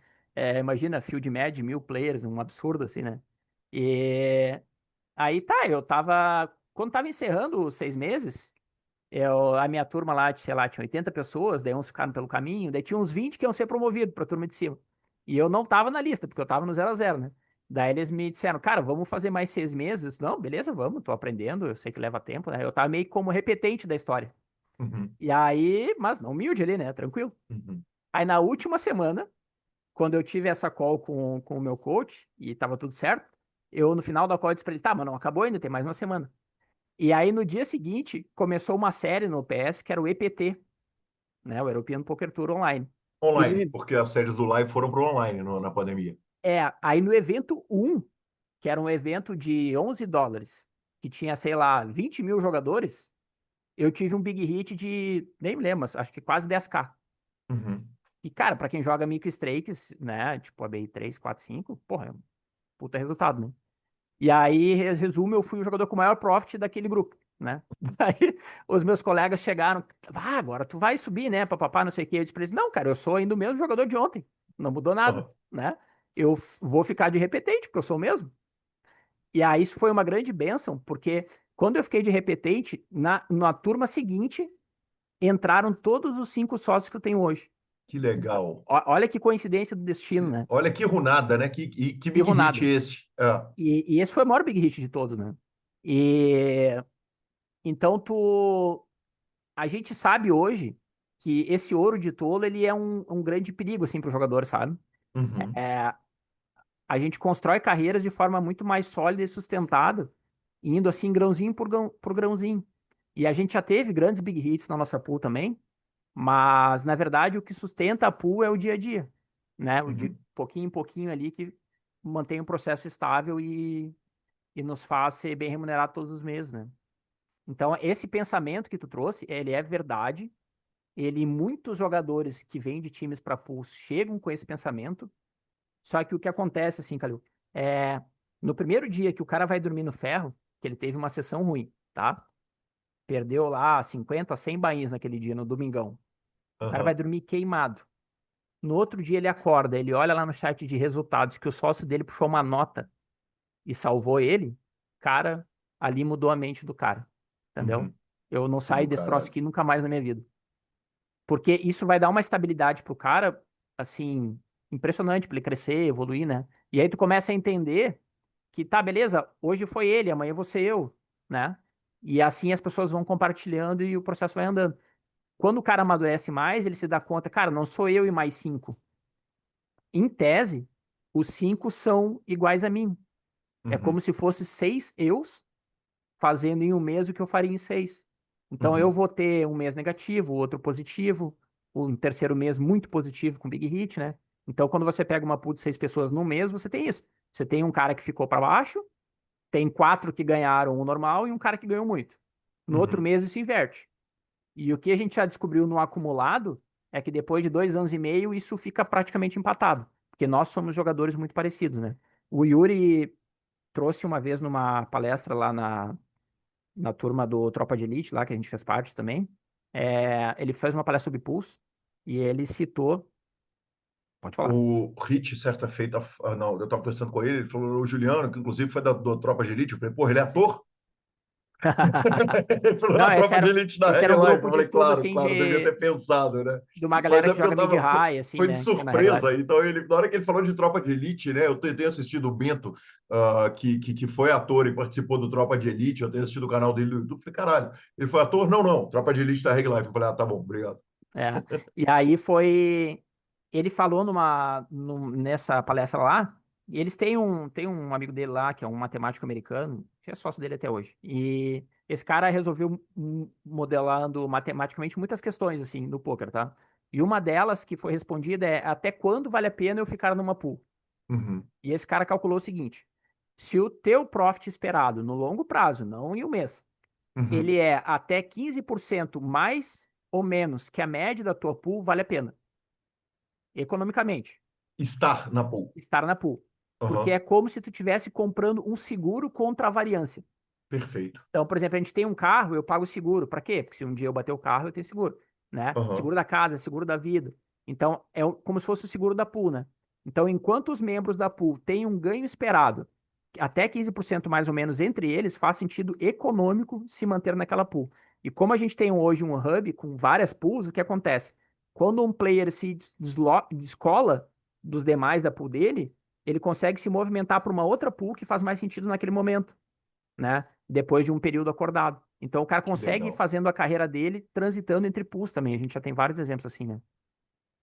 Imagina, field match, 1.000 players, um absurdo assim, né? E aí tá, eu tava. Quando tava encerrando os 6 meses. A minha turma lá, sei lá, tinha 80 pessoas, daí uns ficaram pelo caminho, daí tinha uns 20 que iam ser promovidos para a turma de cima. E eu não tava na lista, porque eu tava no 0-0, né? Daí eles me disseram, cara, vamos fazer mais 6 meses? Eu disse, não, beleza, vamos, tô aprendendo, eu sei que leva tempo, né? Eu tava meio como repetente da história. Uhum, E aí, mas não humilde ali, né? Tranquilo. uhum. Aí na última semana, quando eu tive essa call com o meu coach e tava tudo certo, eu no final da call disse pra ele, tá, mas não acabou ainda, tem mais uma semana. E aí no dia seguinte, começou uma série no PS que era o EPT, né? O European Poker Tour Online. E no, Online, porque as séries do live foram para online na pandemia. aí no evento um, que era um evento de US$ 11, que tinha, sei lá, 20.000 jogadores, eu tive um big hit de, nem me lembro, mas acho que quase 10K. Uhum. E, cara, pra quem joga micro stakes, né, tipo a BI 3, 4, 5, porra, é um puta resultado, né? E aí, resumo, eu fui o jogador com o maior profit daquele grupo, né? Aí os meus colegas chegaram, agora tu vai subir, né, papapá, não sei o quê. Eu disse pra eles, não, cara, eu sou ainda o mesmo jogador de ontem, não mudou nada, Aham. né? Eu vou ficar de repetente, porque eu sou o mesmo. E aí isso foi uma grande bênção, porque quando eu fiquei de repetente, na turma seguinte, entraram todos os 5 sócios que eu tenho hoje. Que Então, legal. olha que coincidência do destino, né? Olha que runada, né? Que Que big hit runada. esse. É. E esse foi o maior big hit de todos, né? E então a gente sabe hoje que esse ouro de tolo ele é um grande perigo assim para o jogador, sabe? Uhum, É, a gente constrói carreiras de forma muito mais sólida e sustentada, indo assim grãozinho por grãozinho. E a gente já teve grandes big hits na nossa pool também, mas na verdade o que sustenta a pool é o dia a dia, né? O de uhum, pouquinho em pouquinho ali que mantém o processo estável e nos faz ser bem remunerado todos os meses, né? Então, esse pensamento que tu trouxe, ele é verdade. Muitos jogadores que vêm de times para pools chegam com esse pensamento, Só que o que acontece, assim, Calil, é no primeiro dia que o cara vai dormir no ferro, que ele teve uma sessão ruim, tá? Perdeu lá 50, 100 bains naquele dia, no domingão. O cara vai Aham. dormir queimado. No outro dia ele acorda, ele olha lá no chat de resultados que o sócio dele puxou uma nota e salvou ele. Cara, ali mudou a mente do cara. Entendeu? Uhum. Eu não Que saio do desse troço caralho. aqui nunca mais na minha vida. Porque isso vai dar uma estabilidade pro cara, assim, impressionante pra ele crescer, evoluir, né? E aí tu começa a entender que, tá, beleza, hoje foi ele, amanhã vou ser eu, né? E assim as pessoas vão compartilhando e o processo vai andando. Quando o cara amadurece mais, ele se dá conta, cara, não sou eu e mais cinco. Em tese, os cinco são iguais a mim. É como Uhum. se fosse seis eus fazendo em um mês o que eu faria em seis. Então eu Uhum. vou ter um mês negativo, outro positivo, um terceiro mês muito positivo com Big Hit, né? Então quando você pega uma pool de seis pessoas no mês, você tem isso. Você tem um cara que ficou para baixo, tem quatro que ganharam o normal e um cara que ganhou muito. No outro Uhum. mês isso inverte. E o que a gente já descobriu no acumulado é que depois de 2 anos e meio isso fica praticamente empatado, porque nós somos jogadores muito parecidos, né? O Yuri trouxe uma vez numa palestra lá na turma do Tropa de Elite, lá que a gente fez parte também. Ele fez uma palestra sobre Pulse e ele citou. Pode falar. O Hit, certa feita, não, eu estava conversando com ele, ele falou, o Juliano, que inclusive foi da Tropa de Elite, eu falei, porra, ele é Sim. ator? Ele falou, Não, a Tropa de Elite da esse Reg era um Life. Eu grupo de falei, estudo, claro, assim, claro, devia ter de pensado, né? uma Mas galera é que porque eu joga tava, mid-high, assim, foi de né? Que é na Reg surpresa. Life. Então, ele, na hora que ele falou de Tropa de Elite, né? Eu tentei assistir o Bento, que foi ator e participou do Tropa de Elite, eu tenho assistido o canal dele no YouTube, falei, caralho, ele foi ator? Não, não, Tropa de Elite da Reg Life. Eu falei, ah, tá bom, obrigado. É. E aí foi. Ele falou nessa palestra lá, e eles têm um amigo dele lá, que é um matemático americano, que é sócio dele até hoje. E esse cara resolveu modelando matematicamente muitas questões, assim, do poker, tá? E uma delas que foi respondida é até quando vale a pena eu ficar numa pool? Uhum, E esse cara calculou o seguinte: se o teu profit esperado no longo prazo, não em um mês, ele uhum. é até 15% mais ou menos que a média da tua pool, vale a pena, economicamente, Estar na pool. estar na pool. Porque Aham, é como se tu estivesse comprando um seguro contra a variância. perfeito. Então, por exemplo, a gente tem um carro, eu pago seguro. Para quê? Porque se um dia eu bater o carro, eu tenho seguro, né? Aham. Seguro da casa, seguro da vida. Então, como se fosse o seguro da pool, né? Então, enquanto os membros da pool têm um ganho esperado, até 15% mais ou menos entre eles, faz sentido econômico se manter naquela pool. E como a gente tem hoje um hub com várias pools, o que acontece? Quando um player se descola dos demais da pool dele, ele consegue se movimentar para uma outra pool que faz mais sentido naquele momento, né? Depois de um período acordado. Então o cara Que consegue ir legal. fazendo a carreira dele transitando entre pools também. A gente já tem vários exemplos assim, né?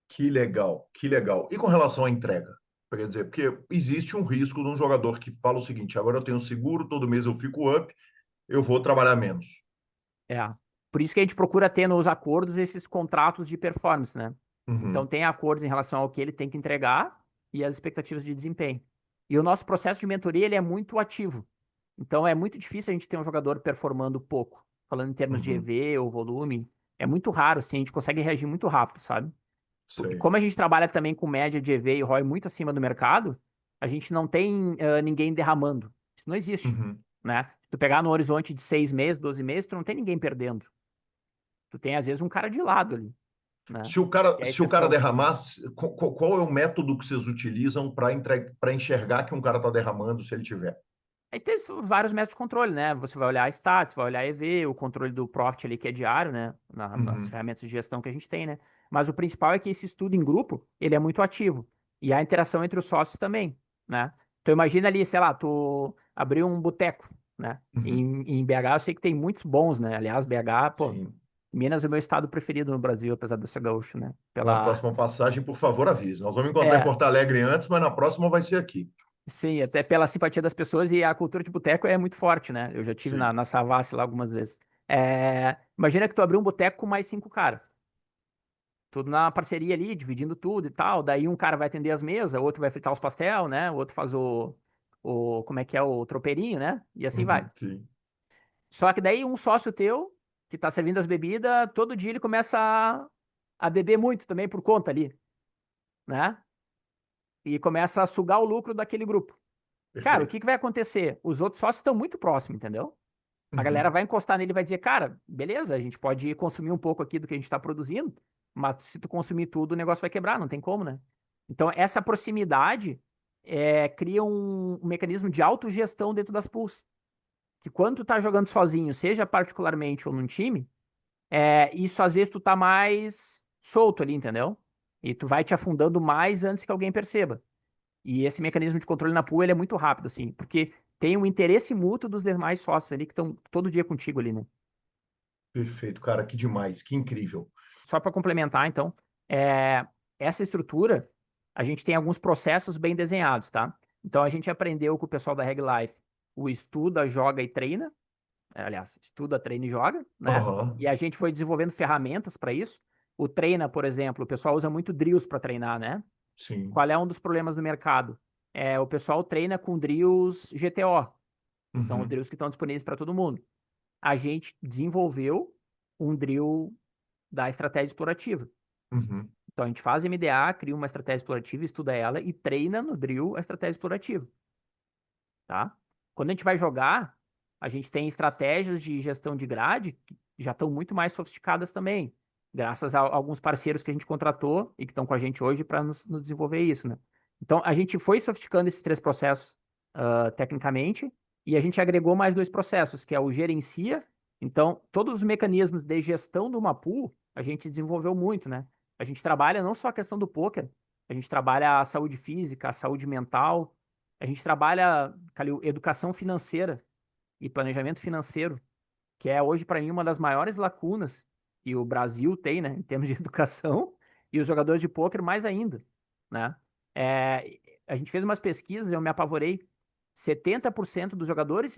Que legal, que legal. E com relação à entrega? Quer dizer, porque existe um risco de um jogador que fala o seguinte: agora eu tenho seguro, todo mês eu fico up, eu vou trabalhar menos. É. Por isso que a gente procura ter nos acordos esses contratos de performance, né? Então Uhum, tem acordos em relação ao que ele tem que entregar e as expectativas de desempenho. E o nosso processo de mentoria ele é muito ativo. Então é muito difícil a gente ter um jogador performando pouco, falando em termos de uhum, EV ou volume. É muito raro, sim, a gente consegue reagir muito rápido, sabe? Porque sei. como a gente trabalha também com média de EV e ROI muito acima do mercado, a gente não tem ninguém derramando. Isso não existe, Uhum. né? Se tu pegar no horizonte de 6 meses, 12 meses, tu não tem ninguém perdendo. Tu tem, às vezes, um cara de lado ali, né? Que é a Se o cara exceção. derramar, qual é o método que vocês utilizam para enxergar que um cara está derramando se ele tiver? Aí tem vários métodos de controle, né? Você vai olhar stats, vai olhar EV, o controle do profit ali que é diário, né? Nas Uhum, ferramentas de gestão que a gente tem, né? Mas o principal é que esse estudo em grupo, ele é muito ativo. E a interação entre os sócios também, né? Então imagina ali, sei lá, tu abriu um boteco, né? uhum. Em BH eu sei que tem muitos bons, né? Aliás, BH, pô, Sim. Minas é o meu estado preferido no Brasil, apesar de eu ser gaúcho, né? Na Pela... próxima passagem, por favor, avise. Nós vamos encontrar em É, Porto Alegre antes, mas na próxima vai ser aqui. sim, até pela simpatia das pessoas e a cultura de boteco é muito forte, né? Eu já tive na, Sim. na Savassi lá algumas vezes. Imagina que tu abriu um boteco com mais cinco caras. Tudo na parceria ali, dividindo tudo e tal. Daí um cara vai atender as mesas, outro vai fritar os pastel, né? O outro faz como é que é, o tropeirinho, né? E assim vai. Uhum, sim. Só que daí um sócio teu, que tá servindo as bebidas, todo dia ele começa a beber muito também por conta ali, né? e começa a sugar o lucro daquele grupo. Cara, o Perfeito. que vai acontecer? Os outros sócios estão muito próximos, entendeu? A galera Uhum. vai encostar nele e vai dizer, cara, beleza, a gente pode consumir um pouco aqui do que a gente está produzindo, mas se tu consumir tudo, o negócio vai quebrar, não tem como, né? Então, essa proximidade cria um mecanismo de autogestão dentro das pools. Que quando tu tá jogando sozinho, seja particularmente ou num time, isso às vezes tu tá mais solto ali, entendeu? E tu vai te afundando mais antes que alguém perceba. E esse mecanismo de controle na pool, ele é muito rápido, assim, porque tem um interesse mútuo dos demais sócios ali que estão todo dia contigo ali, né? Perfeito, cara, que demais, que incrível. Só para complementar, então, essa estrutura, a gente tem alguns processos bem desenhados, tá? Então, a gente aprendeu com o pessoal da Reg Life o estuda, joga e treina. Aliás, estuda, treina e joga, né? Aham, E a gente foi desenvolvendo ferramentas para isso. O treina, por exemplo, o pessoal usa muito drills para treinar, né? sim. Qual é um dos problemas do mercado? O pessoal treina com drills GTO, que são os Uhum, drills que estão disponíveis para todo mundo. A gente desenvolveu um drill da estratégia explorativa. uhum, Então a gente faz MDA, cria uma estratégia explorativa, estuda ela e treina no drill a estratégia explorativa, tá? Quando a gente vai jogar, a gente tem estratégias de gestão de grade que já estão muito mais sofisticadas também, graças a alguns parceiros que a gente contratou e que estão com a gente hoje para nos desenvolver isso, né? Então a gente foi sofisticando esses três processos tecnicamente e a gente agregou mais dois processos, que é o gerencia. Então, todos os mecanismos de gestão de uma pool a gente desenvolveu muito, né? A gente trabalha não só a questão do poker, a gente trabalha a saúde física, a saúde mental, a gente trabalha, Calil, educação financeira e planejamento financeiro, que é hoje, para mim, uma das maiores lacunas que o Brasil tem, né, em termos de educação, e os jogadores de pôquer mais ainda, né? A gente fez umas pesquisas, eu me apavorei. 70% dos jogadores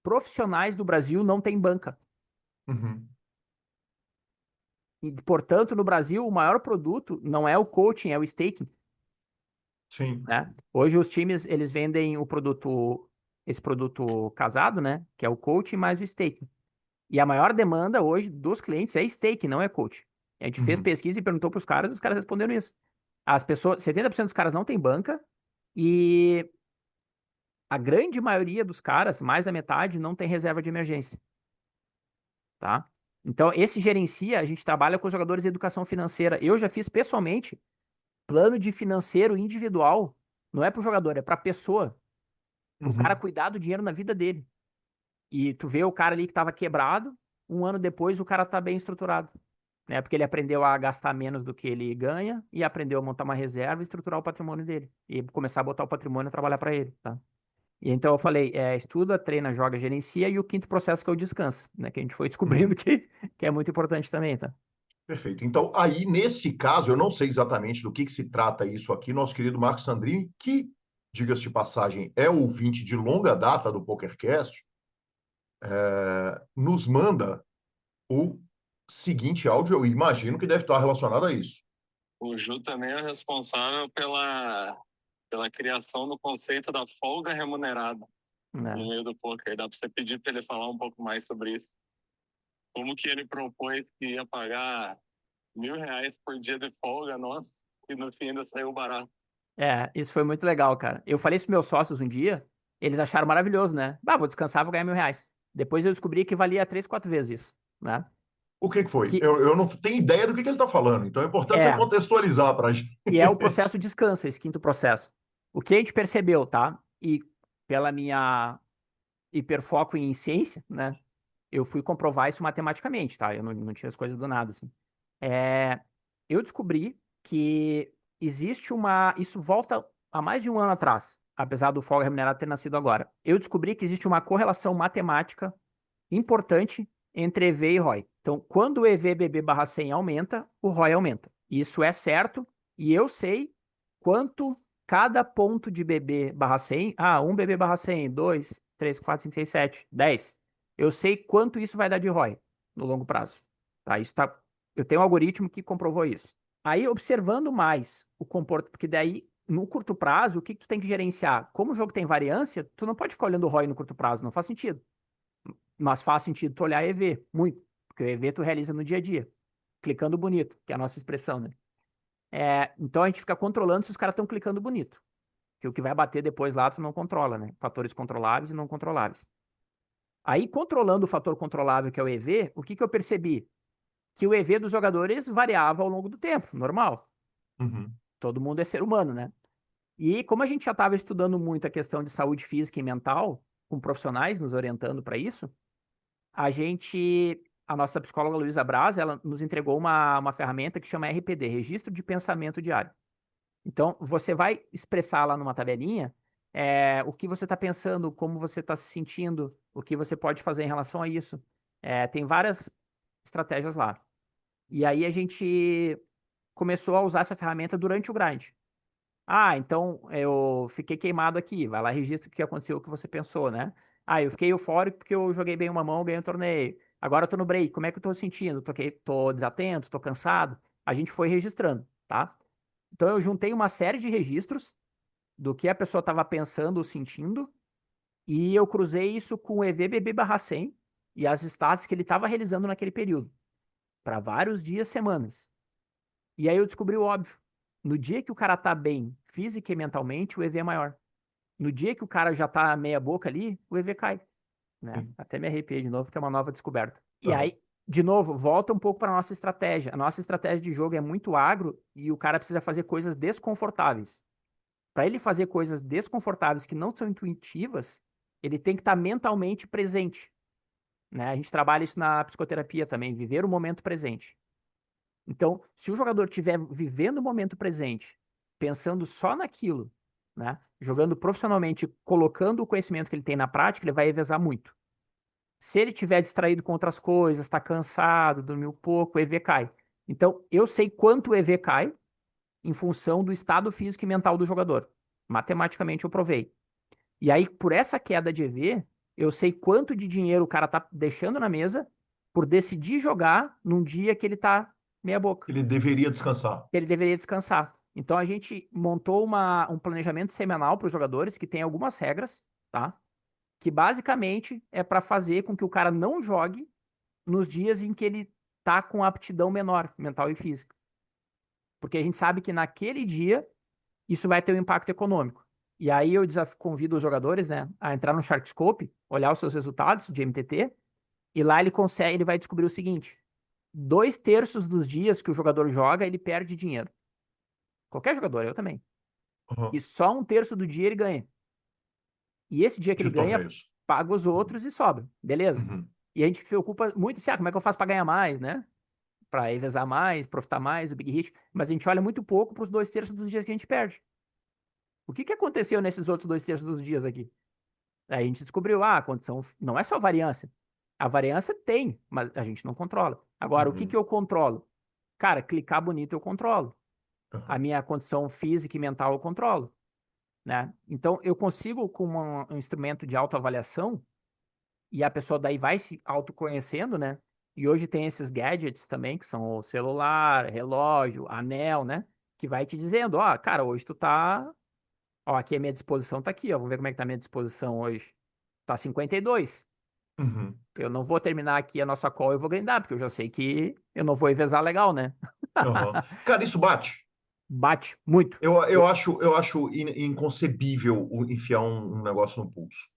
profissionais do Brasil não tem banca. uhum, E, portanto, no Brasil, o maior produto não é o coaching, é o staking, sim. né? Hoje os times, eles vendem esse produto casado, né? Que é o coaching mais o staking. E a maior demanda hoje dos clientes é staking, não é coaching. A gente fez Uhum, pesquisa e perguntou para os caras responderam isso. As pessoas, 70% dos caras não tem banca e a grande maioria dos caras, mais da metade, não tem reserva de emergência, tá? Então, esse gerencia, a gente trabalha com os jogadores de educação financeira. Eu já fiz pessoalmente plano de financeiro individual, não é para o jogador, é para a pessoa, para o cara uhum. cuidar do dinheiro na vida dele. E tu vê o cara ali que estava quebrado, um ano depois o cara tá bem estruturado, né? Porque ele aprendeu a gastar menos do que ele ganha e aprendeu a montar uma reserva e estruturar o patrimônio dele. E começar a botar o patrimônio a trabalhar para ele, tá? E então eu falei, estuda, treina, joga, gerencia e o quinto processo que é o descansa, né? Que a gente foi descobrindo Uhum. que é muito importante também, tá? Perfeito. Então, aí, nesse caso, eu não sei exatamente do que se trata isso aqui, nosso querido Marco Sandrini, que, diga-se de passagem, é ouvinte de longa data do PokerCast, nos manda o seguinte áudio, eu imagino que deve estar relacionado a isso. O Ju também é responsável pela criação do conceito da folga remunerada no É. meio do poker. Dá para você pedir para ele falar um pouco mais sobre isso. Como que ele propôs que ia pagar R$ 1.000 por dia de folga, nossa, e no fim ainda saiu barato. Isso foi muito legal, cara. Eu falei isso pros meus sócios um dia, eles acharam maravilhoso, né? Ah, vou descansar, vou ganhar R$ 1.000. Depois eu descobri que valia 3, 4 vezes isso, né? O que foi? Que Eu não tenho ideia do que ele está falando, então é importante você é, contextualizar para a gente. e é o processo descansa, esse quinto processo. O que a gente percebeu, tá? E pela minha hiperfoco em ciência, né? Eu fui comprovar isso matematicamente, tá? Eu não tinha as coisas do nada, assim. É, eu descobri que existe uma. Isso volta a mais de um ano atrás, apesar do folga remunerado ter nascido agora. Eu descobri que existe uma correlação matemática importante entre EV e ROI. Então, quando o EV/BB/100 aumenta, o ROI aumenta. Isso é certo, e eu sei quanto cada ponto de BB/100, um BB/100, 2, 3, 4, 5, 6, 7, 10. Eu sei quanto isso vai dar de ROI no longo prazo. Tá? Eu tenho um algoritmo que comprovou isso. Aí, observando mais o comportamento, porque daí, no curto prazo, o que tu tem que gerenciar? Como o jogo tem variância, tu não pode ficar olhando o ROI no curto prazo, não faz sentido. Mas faz sentido tu olhar EV, muito. Porque o EV tu realiza no dia a dia, clicando bonito, que é a nossa expressão, né? Então a gente fica controlando se os caras estão clicando bonito. Que o que vai bater depois lá tu não controla, né? Fatores controláveis e não controláveis. Aí, controlando o fator controlável, que é o EV, o que que eu percebi? Que o EV dos jogadores variava ao longo do tempo, normal. Uhum. Todo mundo é ser humano, né? E como a gente já estava estudando muito a questão de saúde física e mental, com profissionais nos orientando para isso, a nossa psicóloga Luísa Braz, ela nos entregou uma ferramenta que chama RPD, Registro de Pensamento Diário. Então, você vai expressar lá numa tabelinha o que você está pensando, como você está se sentindo, o que você pode fazer em relação a isso. Tem várias estratégias lá. E aí a gente começou a usar essa ferramenta durante o grind. Ah, então eu fiquei queimado aqui. Vai lá, registra o que aconteceu, o que você pensou, né? Ah, eu fiquei eufórico porque eu joguei bem uma mão, ganhei um torneio. Agora eu tô no break, como é que eu tô sentindo? Tô desatento, tô cansado? A gente foi registrando, tá? Então eu juntei uma série de registros do que a pessoa estava pensando ou sentindo e eu cruzei isso com o EVBB/100 e as stats que ele estava realizando naquele período, para vários dias, semanas. E aí eu descobri o óbvio. No dia que o cara tá bem física e mentalmente, o EV é maior. No dia que o cara já tá meia boca ali, o EV cai, né? Sim. Até me arrepiei de novo, porque é uma nova descoberta. E Aham. aí, de novo, volta um pouco para nossa estratégia. A nossa estratégia de jogo é muito agro e o cara precisa fazer coisas desconfortáveis. Para ele fazer coisas desconfortáveis que não são intuitivas, ele tem que estar mentalmente presente, né? A gente trabalha isso na psicoterapia também, viver o momento presente. Então, se o jogador estiver vivendo o momento presente, pensando só naquilo, né? Jogando profissionalmente, colocando o conhecimento que ele tem na prática, ele vai revezar muito. Se ele estiver distraído com outras coisas, está cansado, dormiu pouco, o EV cai. Então, eu sei quanto o EV cai em função do estado físico e mental do jogador. Matematicamente eu provei. E aí, por essa queda de EV, eu sei quanto de dinheiro o cara tá deixando na mesa por decidir jogar num dia que ele tá meia boca, Ele deveria descansar. que ele deveria descansar. Então a gente montou um planejamento semanal para os jogadores que tem algumas regras, tá? Que basicamente é para fazer com que o cara não jogue nos dias em que ele tá com aptidão menor, mental e física. Porque a gente sabe que naquele dia isso vai ter um impacto econômico. E aí eu convido os jogadores, né, a entrar no Sharkscope, olhar os seus resultados de MTT, e lá ele vai descobrir o seguinte: 2/3 dos dias que o jogador joga, ele perde dinheiro. Qualquer jogador, eu também. Aham. E só 1/3 do dia ele ganha. E esse dia que ele De ganha, torneios. paga os outros e sobra. Beleza. Uhum. E a gente se preocupa muito assim, como é que eu faço para ganhar mais, né? Para revezar mais, profitar mais, o Big Hit. Mas a gente olha muito pouco para os 2/3 dos dias que a gente perde. O que que aconteceu nesses outros 2/3 dos dias aqui? Aí a gente descobriu, a condição não é só variância. A variância tem, mas a gente não controla. Agora, o que que Uhum. eu controlo? Cara, clicar bonito eu controlo. A Aham. minha condição física e mental eu controlo, né? Então, eu consigo, com um instrumento de autoavaliação, e a pessoa daí vai se autoconhecendo, né? E hoje tem esses gadgets também, que são o celular, relógio, anel, né? Que vai te dizendo, ó, cara, hoje tu tá. Ó, aqui a minha disposição tá aqui, ó. Vamos ver como é que tá a minha disposição hoje. Tá 52. Uhum. Eu não vou terminar aqui a nossa call, eu vou grindar, porque eu já sei que eu não vou revezar legal, né? Aham. Cara, isso bate. Bate muito. Eu acho inconcebível enfiar um negócio no pulso.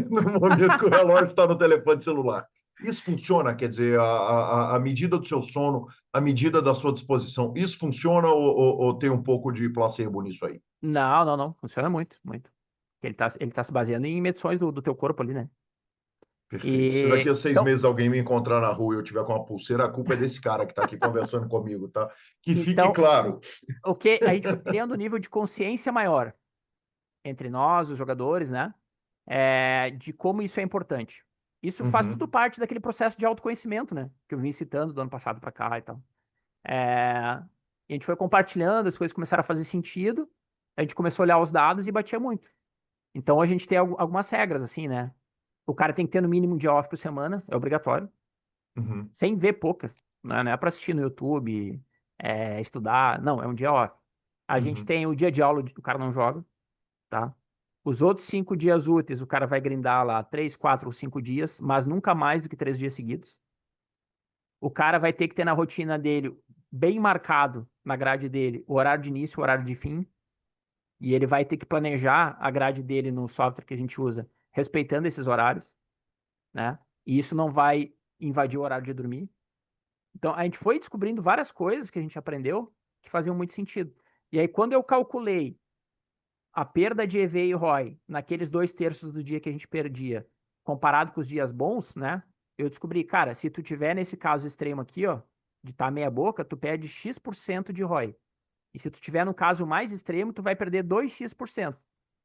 No momento que o relógio está no telefone celular. Isso funciona? Quer dizer, a medida do seu sono, a medida da sua disposição, isso funciona ou tem um pouco de placebo nisso aí? Não, não, não. Funciona muito, muito. Ele tá se baseando em medições do teu corpo ali, né? Perfeito. Se daqui E, a 6 então, meses alguém me encontrar na rua e eu tiver com uma pulseira, a culpa é desse cara que está aqui conversando comigo, tá? Que fique então, claro. o que a gente foi criando um nível de consciência maior entre nós, os jogadores, né? De como isso é importante. Isso faz tudo Uhum, parte daquele processo de autoconhecimento, né? Que eu vim citando do ano passado para cá e tal. É, e a gente foi compartilhando, as coisas começaram a fazer sentido, a gente começou a olhar os dados e batia muito. Então a gente tem algumas regras, assim, né? O cara tem que ter no mínimo um dia off por semana, é obrigatório, uhum, sem ver poker, né? Não é pra assistir no YouTube, estudar, não, é um dia off. A gente uhum, tem o dia de aula, o cara não joga, tá? Os outros 5 dias úteis, o cara vai grindar lá 3, 4 ou 5 dias, mas nunca mais do que 3 dias seguidos. O cara vai ter que ter na rotina dele, bem marcado na grade dele, o horário de início, o horário de fim. E ele vai ter que planejar a grade dele no software que a gente usa, respeitando esses horários, né? E isso não vai invadir o horário de dormir. Então, a gente foi descobrindo várias coisas que a gente aprendeu que faziam muito sentido. E aí, quando eu calculei a perda de EV e ROI naqueles 2/3 do dia que a gente perdia, comparado com os dias bons, né? Eu descobri, cara, se tu tiver nesse caso extremo aqui, ó, de estar meia boca, tu perde X% de ROI. E se tu tiver no caso mais extremo, tu vai perder 2x%.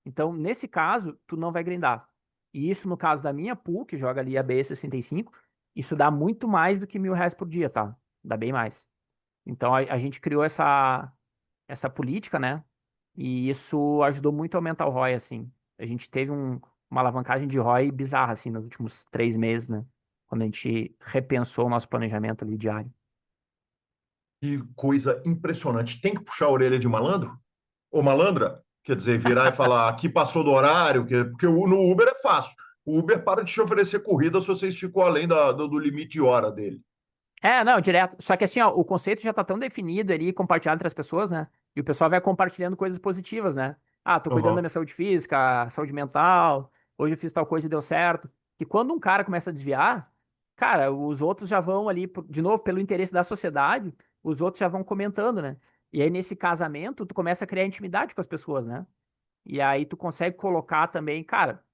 Então, nesse caso, tu não vai grindar. E isso, no caso da minha pool, que joga ali a BE65, isso dá muito mais do que R$ 1.000 por dia, tá? Dá bem mais. Então, a gente criou essa política, né? E isso ajudou muito a aumentar o ROI, assim. A gente teve uma alavancagem de ROI bizarra, assim, nos últimos 3 meses, né? Quando a gente repensou o nosso planejamento ali diário. Que coisa impressionante. Tem que puxar a orelha de malandro? Ou malandra? Quer dizer, virar e falar, aqui passou do horário, porque no Uber é fácil. O Uber para de te oferecer corrida se você esticou além do limite de hora dele. Não, direto. Só que assim, ó, o conceito já tá tão definido ali, compartilhado entre as pessoas, né? E o pessoal vai compartilhando coisas positivas, né? Ah, tô cuidando da Aham. minha saúde física, saúde mental, hoje eu fiz tal coisa e deu certo. E quando um cara começa a desviar, cara, os outros já vão ali, de novo, pelo interesse da sociedade, os outros já vão comentando, né? E aí, nesse casamento, tu começa a criar intimidade com as pessoas, né? E aí tu consegue colocar também, cara,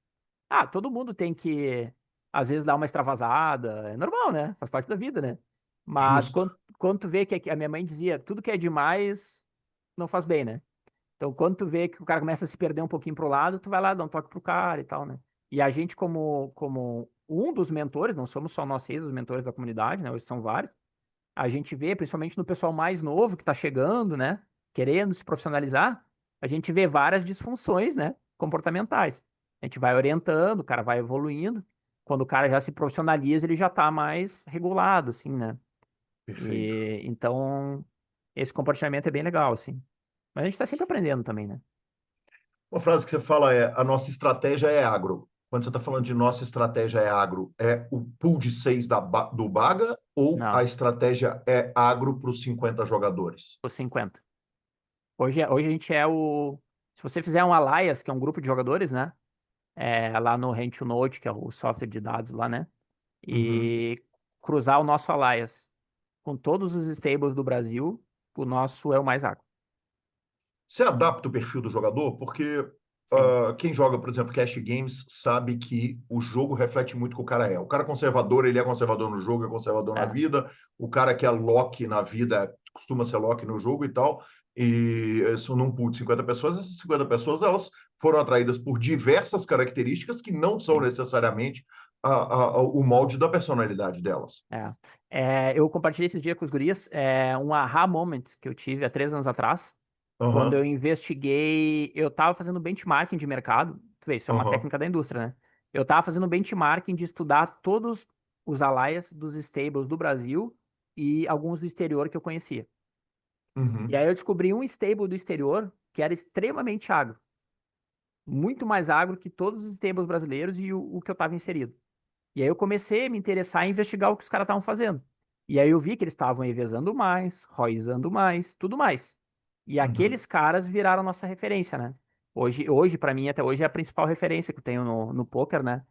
todo mundo tem que, às vezes, dar uma extravasada. É normal, né? Faz parte da vida, né? Mas Justo. quando tu vê que a minha mãe dizia, tudo que é demais não faz bem, né? Então, quando tu vê que o cara começa a se perder um pouquinho pro lado, tu vai lá, dá um toque pro cara e tal, né? E a gente, como um dos mentores, não somos só nós 6 os mentores da comunidade, né? Hoje são vários. A gente vê, principalmente no pessoal mais novo que tá chegando, né? Querendo se profissionalizar, a gente vê várias disfunções, né? Comportamentais. A gente vai orientando, o cara vai evoluindo. Quando o cara já se profissionaliza, ele já tá mais regulado, assim, né? Perfeito. E então, esse comportamento é bem legal, assim. Mas a gente tá sempre aprendendo também, né? Uma frase que você fala é: a nossa estratégia é agro. Quando você está falando de nossa estratégia é agro, é o pool de 6 do Baga ou a Não, estratégia é agro para os 50 jogadores? os 50. Hoje a gente é o. Se você fizer um Alliance, que é um grupo de jogadores, né? Lá no Rent to Note, que é o software de dados lá, né? Uhum. E cruzar o nosso Alliance com todos os stables do Brasil, o nosso é o mais ágil. Você adapta o perfil do jogador? Porque Sim. quem joga, por exemplo, Cash Games sabe que o jogo reflete muito o que o cara é. O cara conservador, ele é conservador no jogo, é conservador na É. vida. O cara que é Loki na vida costuma ser Loki no jogo e tal. E isso num pool de 50 pessoas, essas 50 pessoas elas foram atraídas por diversas características que não são Sim. necessariamente o molde da personalidade delas. Eu compartilhei esse dia com os guris, um aha moment que eu tive há 3 anos atrás, quando eu Aham, investiguei, eu estava fazendo benchmarking de mercado, tu vê, isso é uma aham, técnica da indústria, né? Eu estava fazendo benchmarking de estudar todos os alliances dos stables do Brasil e alguns do exterior que eu conhecia. E uhum, aí eu descobri um stable do exterior que era extremamente agro, muito mais agro que todos os stables brasileiros e o que eu estava inserido. E aí eu comecei a me interessar em investigar o que os caras estavam fazendo. E aí eu vi que eles estavam revezando mais, roizando mais, tudo mais. E uhum, aqueles caras viraram nossa referência, né? Hoje para mim, até hoje, é a principal referência que eu tenho no poker, né?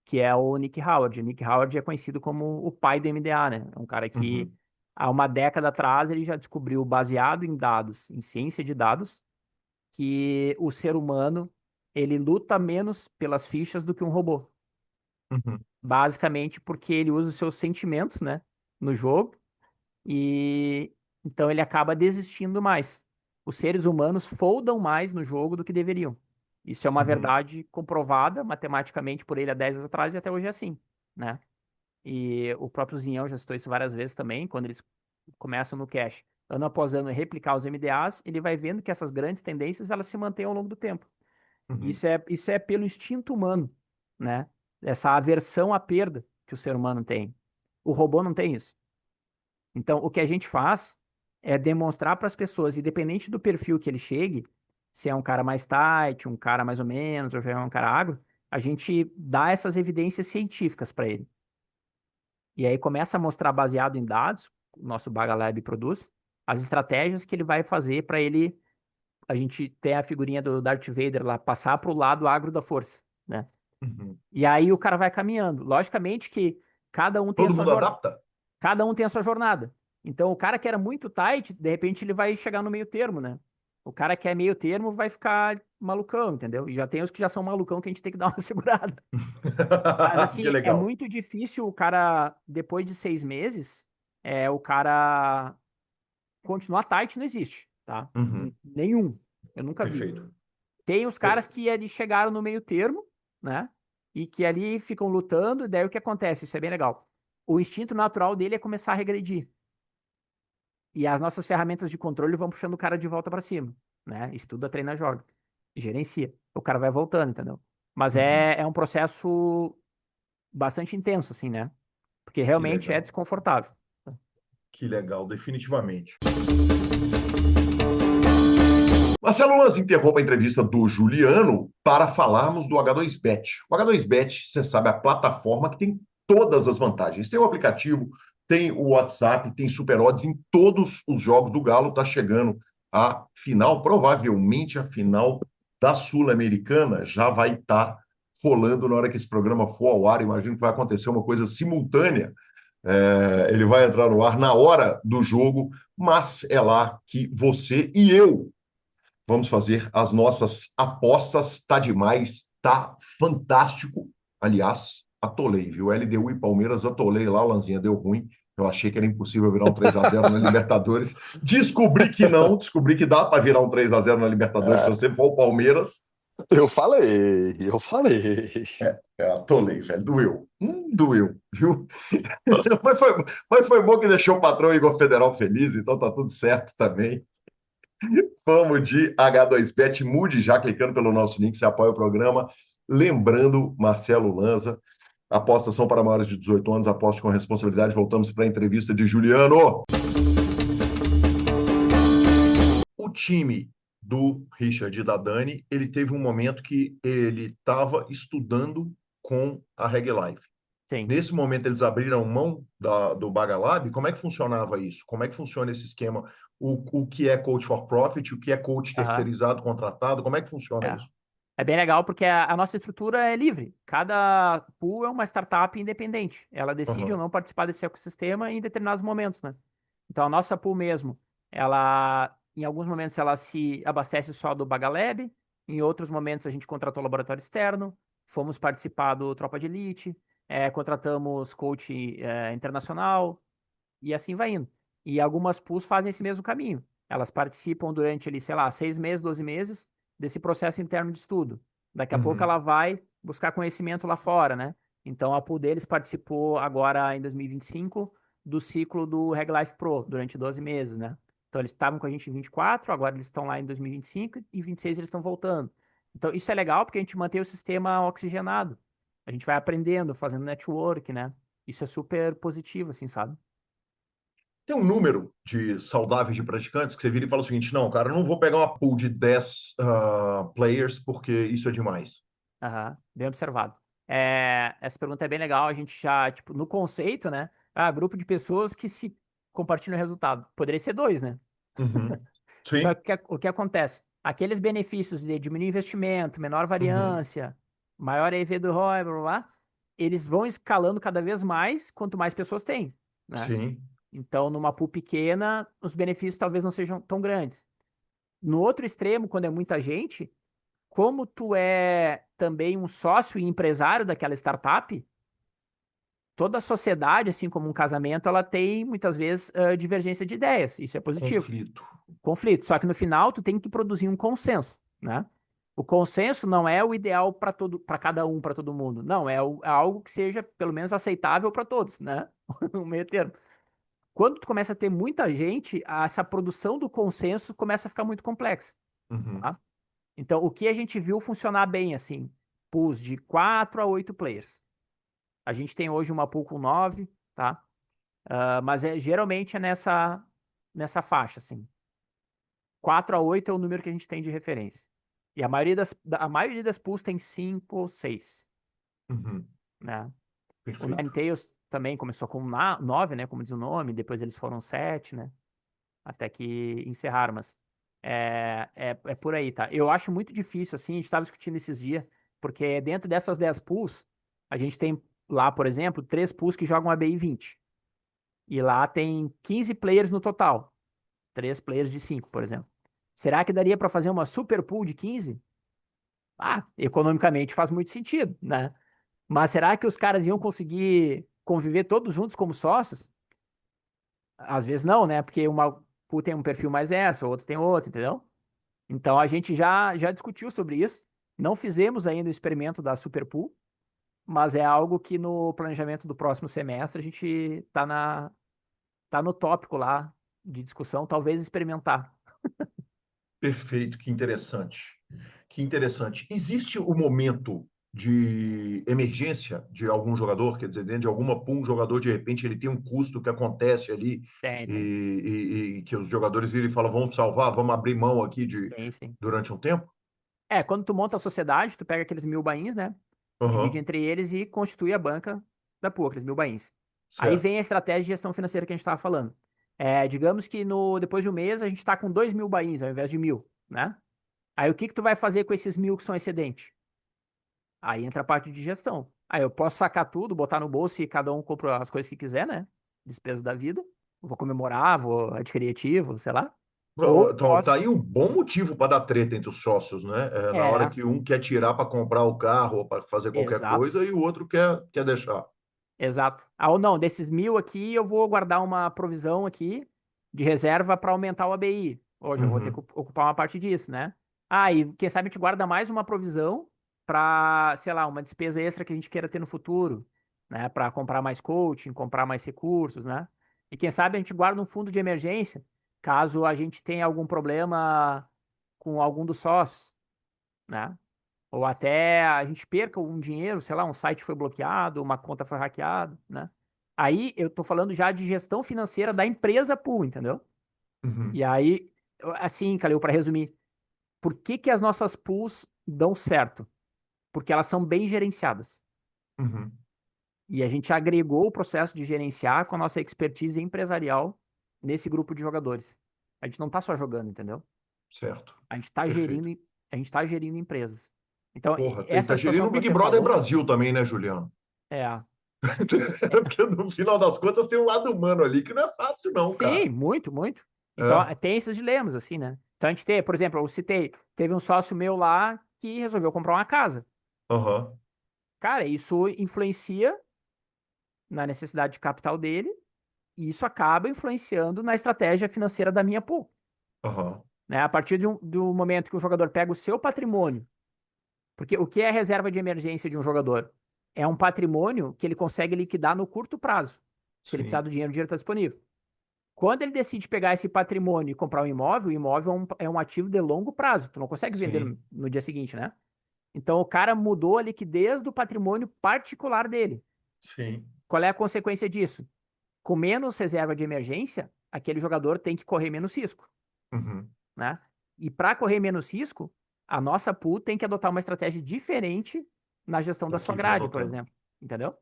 Que é o Nick Howard. O Nick Howard é conhecido como o pai do MDA, né? É um cara que, uhum, há uma década atrás, ele já descobriu, baseado em dados, em ciência de dados, que o ser humano, ele luta menos pelas fichas do que um robô. uhum, Basicamente porque ele usa os seus sentimentos, né, no jogo e então ele acaba desistindo mais. Os seres humanos foldam mais no jogo do que deveriam. Isso é uma uhum, verdade comprovada matematicamente por ele há 10 anos atrás e até hoje é assim, né? E o próprio Zinhão já citou isso várias vezes também, quando eles começam no cache, ano após ano, replicar os MDAs, ele vai vendo que essas grandes tendências elas se mantêm ao longo do tempo. uhum, Isso é pelo instinto humano, né? Essa aversão à perda que o ser humano tem. O robô não tem isso. Então, o que a gente faz é demonstrar para as pessoas, independente do perfil que ele chegue, se é um cara mais tight, um cara mais ou menos, ou já é um cara agro, a gente dá essas evidências científicas para ele. E aí começa a mostrar, baseado em dados, o nosso Baga Lab produz, as estratégias que ele vai fazer para ele a gente tem a figurinha do Darth Vader lá, passar pro lado agro da força, né? Uhum. E aí o cara vai caminhando. Logicamente que cada um tem a Todo sua mundo adapta? cada um tem a sua jornada. Então o cara que era muito tight, de repente ele vai chegar no meio termo, né? O cara que é meio termo vai ficar malucão, entendeu? E já tem os que já são malucão que a gente tem que dar uma segurada. Mas Que assim, é legal. muito difícil o cara, depois de 6 meses, o cara continuar tight não existe, tá? Uhum. Nenhum. Eu nunca vi. Perfeito. Tem os caras que ali chegaram no meio termo, né? E que ali ficam lutando, e daí o que acontece? Isso é bem legal. O instinto natural dele é começar a regredir. E as nossas ferramentas de controle vão puxando o cara de volta pra cima, né? Estuda, treina, joga. Gerencia. O cara vai voltando, entendeu? Mas Uhum. é um processo bastante intenso, assim, né? Porque Que realmente é legal. desconfortável. Que legal, definitivamente. Marcelo Lanz interrompe a entrevista do Juliano para falarmos do H2Bet. O H2Bet, você sabe, é a plataforma que tem todas as vantagens. Tem o aplicativo, tem o WhatsApp, tem Super Odds em todos os jogos do Galo. Está chegando a final, provavelmente a final da Sul-Americana já vai estar rolando na hora que esse programa for ao ar. Imagino que vai acontecer uma coisa simultânea. Ele vai entrar no ar na hora do jogo, mas é lá que você e eu vamos fazer as nossas apostas. Tá demais, tá fantástico. Aliás, atolei, viu? LDU e Palmeiras, atolei lá, o Lanzinha deu ruim. Eu achei que era impossível virar um 3-0 na Libertadores. Descobri que não, descobri que dá para virar um 3-0 na Libertadores se É, você for o Palmeiras. eu falei. Atolei, velho, doeu. Doeu, viu? mas foi bom que deixou o patrão Igor Federal feliz, então tá tudo certo também. Vamos de H2Bet, mude já clicando pelo nosso link, você apoia o programa. Lembrando, Marcelo Lanza, apostas são para maiores de 18 anos, aposte com responsabilidade. Voltamos para a entrevista de Juliano. O time do Richard e da Dani, ele teve um momento que ele estava estudando com a Reg Life. Sim. Nesse momento, eles abriram mão do Bagalab. Como é que funcionava isso? Como é que funciona esse esquema? O que é coach for profit? O que é coach Aham. terceirizado, contratado? Como é que funciona É. isso? É bem legal porque a nossa estrutura é livre. Cada pool é uma startup independente. Ela decide ou Uhum. não participar desse ecossistema em determinados momentos, né? Então a nossa pool mesmo, ela, em alguns momentos ela se abastece só do Bagalab, em outros momentos a gente contratou laboratório externo, fomos participar do Tropa de Elite, contratamos coach internacional e assim vai indo. E algumas pools fazem esse mesmo caminho. Elas participam durante ali, sei lá, 6 meses, 12 meses desse processo interno de estudo. Daqui a pouco Uhum. ela vai buscar conhecimento lá fora, né? Então a pool deles participou agora em 2025 do ciclo do Reg Life Pro durante 12 meses, né? Então eles estavam com a gente em 24, agora eles estão lá em 2025 e 26 eles estão voltando. Então isso é legal porque a gente mantém o sistema oxigenado. A gente vai aprendendo, fazendo network, né? Isso é super positivo, assim, sabe? Tem um número de saudáveis de praticantes que você vira e fala o seguinte: não, cara, eu não vou pegar uma pool de 10 players porque isso é demais. Aham, bem observado. Essa pergunta é bem legal. A gente já, tipo, no conceito, né? Grupo de pessoas que se compartilham o resultado. Poderia ser dois, né? Uhum. Só Sim. que o que acontece? Aqueles benefícios de diminuir investimento, menor Uhum. variância, maior EV do ROI, blá, blá, blá, eles vão escalando cada vez mais quanto mais pessoas têm, né? Sim. Então, numa pool pequena, os benefícios talvez não sejam tão grandes. No outro extremo, quando é muita gente, como tu é também um sócio e empresário daquela startup, toda a sociedade, assim como um casamento, ela tem muitas vezes divergência de ideias. Isso é positivo. Conflito. Conflito. Só que no final tu tem que produzir um consenso, né? O consenso não é o ideal para cada um, para todo mundo. Não, é algo que seja pelo menos aceitável para todos, né? Um meio termo. Quando tu começa a ter muita gente, essa produção do consenso começa a ficar muito complexa, Uhum. tá? Então, o que a gente viu funcionar bem, assim, pools de 4 a 8 players. A gente tem hoje uma pool com 9, tá? Mas geralmente é nessa faixa, assim. 4 a 8 é o número que a gente tem de referência. E a maioria das pools tem 5 ou 6, Uhum. né? O Perfeito. Ninetales também começou com 9, né? Como diz o nome, depois eles foram 7, né? Até que encerraram, mas É por aí, tá? Eu acho muito difícil, assim, a gente estava discutindo esses dias, porque dentro dessas 10 pools, a gente tem lá, por exemplo, 3 pools que jogam ABI 20. E lá tem 15 players no total. 3 players de 5, por exemplo. Será que daria para fazer uma super pool de 15? Ah, economicamente faz muito sentido, né? Mas será que os caras iam conseguir conviver todos juntos como sócios? Às vezes não, né? Porque uma pool tem um perfil mais essa, outra tem outro, entendeu? Então a gente já discutiu sobre isso. Não fizemos ainda o experimento da super pool, mas é algo que no planejamento do próximo semestre a gente tá no tópico lá de discussão, talvez experimentar. Perfeito, que interessante. Que interessante. Existe o momento de emergência de algum jogador, quer dizer, dentro de alguma pool, um jogador, de repente, ele tem um custo que acontece ali e, Tem. e que os jogadores viram e falam, vamos salvar, vamos abrir mão aqui Sim, sim. durante um tempo? Quando tu monta a sociedade, tu pega aqueles 1000 bains, né? Divide Aham, entre eles e constitui a banca da pool, aqueles 1000 bains. Aí certo. vem a estratégia de gestão financeira que a gente estava falando. Digamos que depois de um mês a gente está com 2000 bains ao invés de 1000, né? Aí o que que tu vai fazer com esses 1000 que são excedente? Aí entra a parte de gestão. Aí eu posso sacar tudo, botar no bolso e cada um compra as coisas que quiser, né? Despesa da vida. Vou comemorar, vou adquirir ativo, sei lá. Ou Então, tá posso. aí um bom motivo para dar treta entre os sócios, né? É, na hora É, que um quer tirar para comprar o carro ou para fazer qualquer exato. coisa e o outro quer deixar. Exato. Ou não, desses 1000 aqui, eu vou guardar uma provisão aqui de reserva para aumentar o ABI. Hoje eu vou ter que Uhum, ocupar uma parte disso, né? E quem sabe a gente guarda mais uma provisão para, sei lá, uma despesa extra que a gente queira ter no futuro, né? Para comprar mais coaching, comprar mais recursos, né? E quem sabe a gente guarda um fundo de emergência, caso a gente tenha algum problema com algum dos sócios, né? Ou até a gente perca um dinheiro, sei lá, um site foi bloqueado, uma conta foi hackeada, né? Aí eu tô falando já de gestão financeira da empresa pool, entendeu? uhum, E aí, assim, Calil, para resumir, por que que as nossas pools dão certo? Porque elas são bem gerenciadas. uhum, E a gente agregou o processo de gerenciar com a nossa expertise empresarial nesse grupo de jogadores. A gente não tá só jogando, entendeu? certo. A gente tá Perfeito. gerindo, a gente tá gerindo empresas. Então, Porra, essa tá gerindo situação o que Big você Brother falou, Brasil também, né, Juliano? é, Porque no final das contas tem um lado humano ali que não é fácil, não, sim, cara. muito, muito. Então, É, tem esses dilemas, assim, né? Então, a gente tem, por exemplo, eu citei, teve um sócio meu lá que resolveu comprar uma casa. aham, Cara, isso influencia na necessidade de capital dele e isso acaba influenciando na estratégia financeira da minha pool, aham, né? A partir do momento que o jogador pega o seu patrimônio, porque o que é reserva de emergência de um jogador? É um patrimônio que ele consegue liquidar no curto prazo. Se ele precisar sim, do dinheiro, o dinheiro está disponível. Quando ele decide pegar esse patrimônio e comprar um imóvel, o imóvel é um ativo de longo prazo. Tu não consegue vender sim, no dia seguinte, né? Então o cara mudou a liquidez do patrimônio particular dele. sim, Qual é a consequência disso? Com menos reserva de emergência, aquele jogador tem que correr menos risco, uhum, né? E para correr menos risco, a nossa pool tem que adotar uma estratégia diferente na gestão tá da sua aqui já grade, por anotando. exemplo. Entendeu?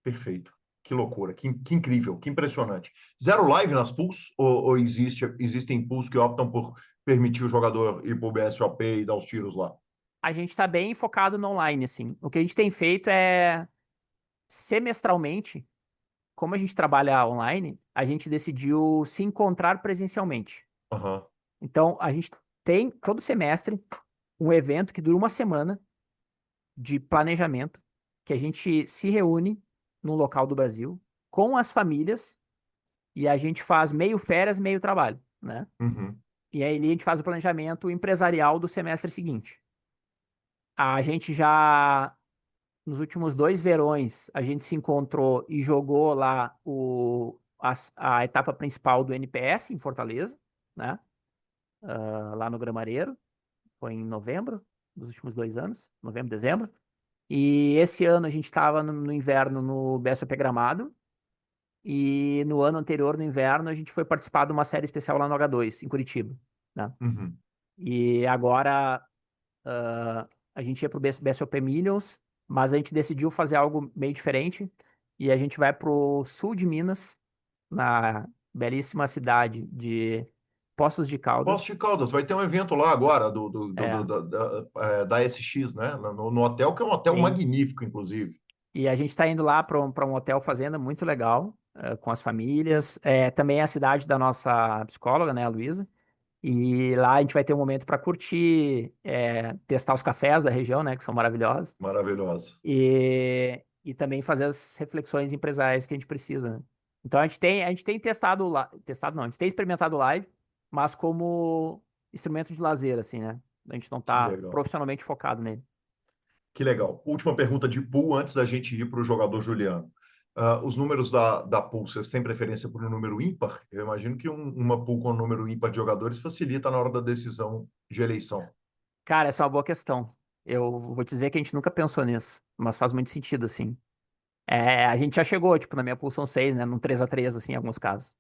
Perfeito. Que loucura, que incrível, que impressionante. Zero live nas pools? Ou existem pools que optam por permitir o jogador ir para o BSOP e dar os tiros lá? A gente está bem focado no online, assim. O que a gente tem feito é semestralmente, como a gente trabalha online, a gente decidiu se encontrar presencialmente. Aham, Então, a gente tem todo semestre um evento que dura uma semana de planejamento, que a gente se reúne num local do Brasil com as famílias e a gente faz meio férias, meio trabalho, né? uhum, E aí ali a gente faz o planejamento empresarial do semestre seguinte. A gente já nos últimos 2 verões, a gente se encontrou e jogou lá a etapa principal do NPS em Fortaleza, né? Lá no Gramareiro. Foi em novembro dos últimos 2 anos, novembro, dezembro. E esse ano a gente estava no inverno no BSOP Gramado. E no ano anterior, no inverno, a gente foi participar de uma série especial lá no H2, em Curitiba, né? uhum. E agora a gente ia pro BSOP Millions, mas a gente decidiu fazer algo meio diferente. E a gente vai pro sul de Minas, na belíssima cidade de Poços de Caldas. Poços de Caldas, vai ter um evento lá agora É, da SX, né? No hotel, que é um hotel sim. magnífico, inclusive. E a gente está indo lá para um hotel fazenda muito legal, com as famílias. Também é a cidade da nossa psicóloga, né, a Luísa. E lá a gente vai ter um momento para curtir, testar os cafés da região, né, que são maravilhosos. Maravilhoso. E também fazer as reflexões empresariais que a gente precisa, né? Então a gente tem testado, testado não, a gente tem experimentado live, mas como instrumento de lazer, assim, né? A gente não Que está legal. profissionalmente focado nele. Que legal. Última pergunta de pool antes da gente ir para o jogador Juliano. Os números da pool, vocês têm preferência por um número ímpar? Eu imagino que uma pool com um número ímpar de jogadores facilita na hora da decisão de eleição. Cara, essa é uma boa questão. Eu vou te dizer que a gente nunca pensou nisso, mas faz muito sentido, assim. A gente já chegou, tipo, na minha pulsão 6, né? Num 3-3 assim, em alguns casos.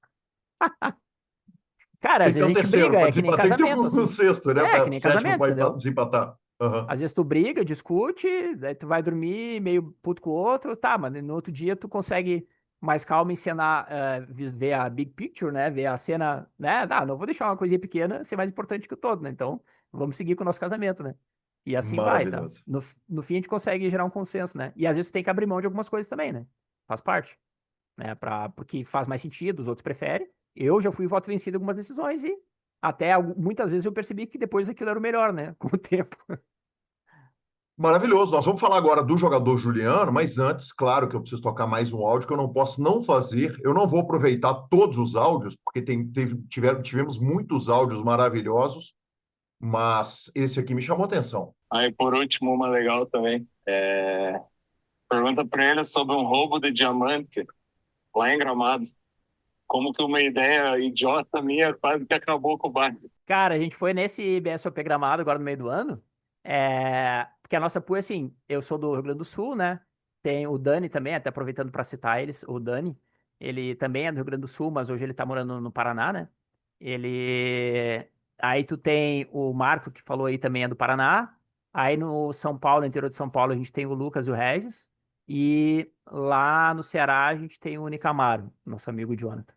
Cara, Tem às que ter vezes um a gente terceiro briga, para é que nem desempatar. Tem que ter casamento, um assim. sexto, né? É, que Para nem sétimo casamento, para entendeu? desempatar. Aham. Às vezes tu briga, discute, daí tu vai dormir meio puto com o outro, tá, mas no outro dia tu consegue mais calma encenar, ver a big picture, né? Ver a cena, né? Ah, não vou deixar uma coisinha pequena ser mais importante que o todo, né? Então, vamos seguir com o nosso casamento, né? E assim vai, tá? Maravilhoso. No fim a gente consegue gerar um consenso, né? E às vezes tu tem que abrir mão de algumas coisas também, né? Faz parte, né? Porque faz mais sentido, os outros preferem. Eu já fui voto vencido em algumas decisões e até muitas vezes eu percebi que depois aquilo era o melhor, né? Com o tempo. Maravilhoso. Nós vamos falar agora do jogador Juliano, mas antes, claro que eu preciso tocar mais um áudio que eu não posso não fazer. Eu não vou aproveitar todos os áudios, porque tivemos muitos áudios maravilhosos, mas esse aqui me chamou a atenção. Aí, por último, uma legal também. Pergunta para ele sobre um roubo de diamante lá em Gramado. Como que uma ideia idiota minha quase que acabou com o bairro. Cara, a gente foi nesse BSOP Gramado agora no meio do ano. Porque a nossa pool, assim, eu sou do Rio Grande do Sul, né? Tem o Dani também, até aproveitando para citar eles, o Dani, ele também é do Rio Grande do Sul, mas hoje ele tá morando no Paraná, né? Ele. Aí tu tem o Marco, que falou aí também é do Paraná. Aí no São Paulo, no interior de São Paulo, a gente tem o Lucas e o Regis. E lá no Ceará, a gente tem o Nicamaro, nosso amigo Jonathan.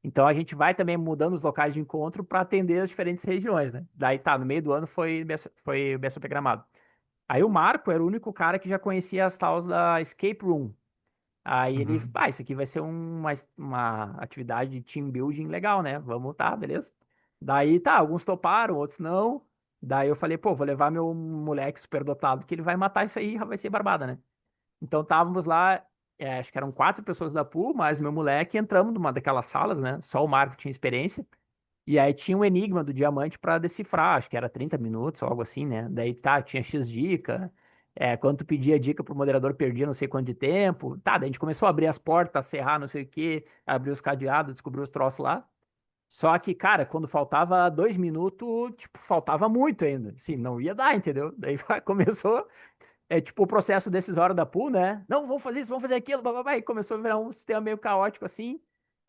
Então a gente vai também mudando os locais de encontro para atender as diferentes regiões, né? Daí tá, no meio do ano foi o BSOP Gramado. Aí o Marco era o único cara que já conhecia as tals da Escape Room. Aí ele, Uhum. isso aqui vai ser uma atividade de team building legal, né? Vamos, tá, beleza. Daí tá, alguns toparam, outros não. Daí eu falei, pô, vou levar meu moleque superdotado que ele vai matar isso aí, vai ser barbada, né? Então estávamos lá, acho que eram 4 pessoas da pool, mais o meu moleque, entramos numa daquelas salas, né? Só o Marco tinha experiência. E aí tinha um enigma do diamante para decifrar, acho que era 30 minutos ou algo assim, né? Daí tá, tinha X dica. Quando tu pedia dica pro moderador, perdia não sei quanto de tempo. Tá, daí a gente começou a abrir as portas, serrar não sei o quê, abrir os cadeados, descobrir os troços lá. Só que, cara, quando faltava 2 minutos, tipo, faltava muito ainda. Assim, não ia dar, entendeu? Daí começou tipo o processo decisório da pool, né? Não, vamos fazer isso, vamos fazer aquilo, bababá, e começou a virar um sistema meio caótico assim.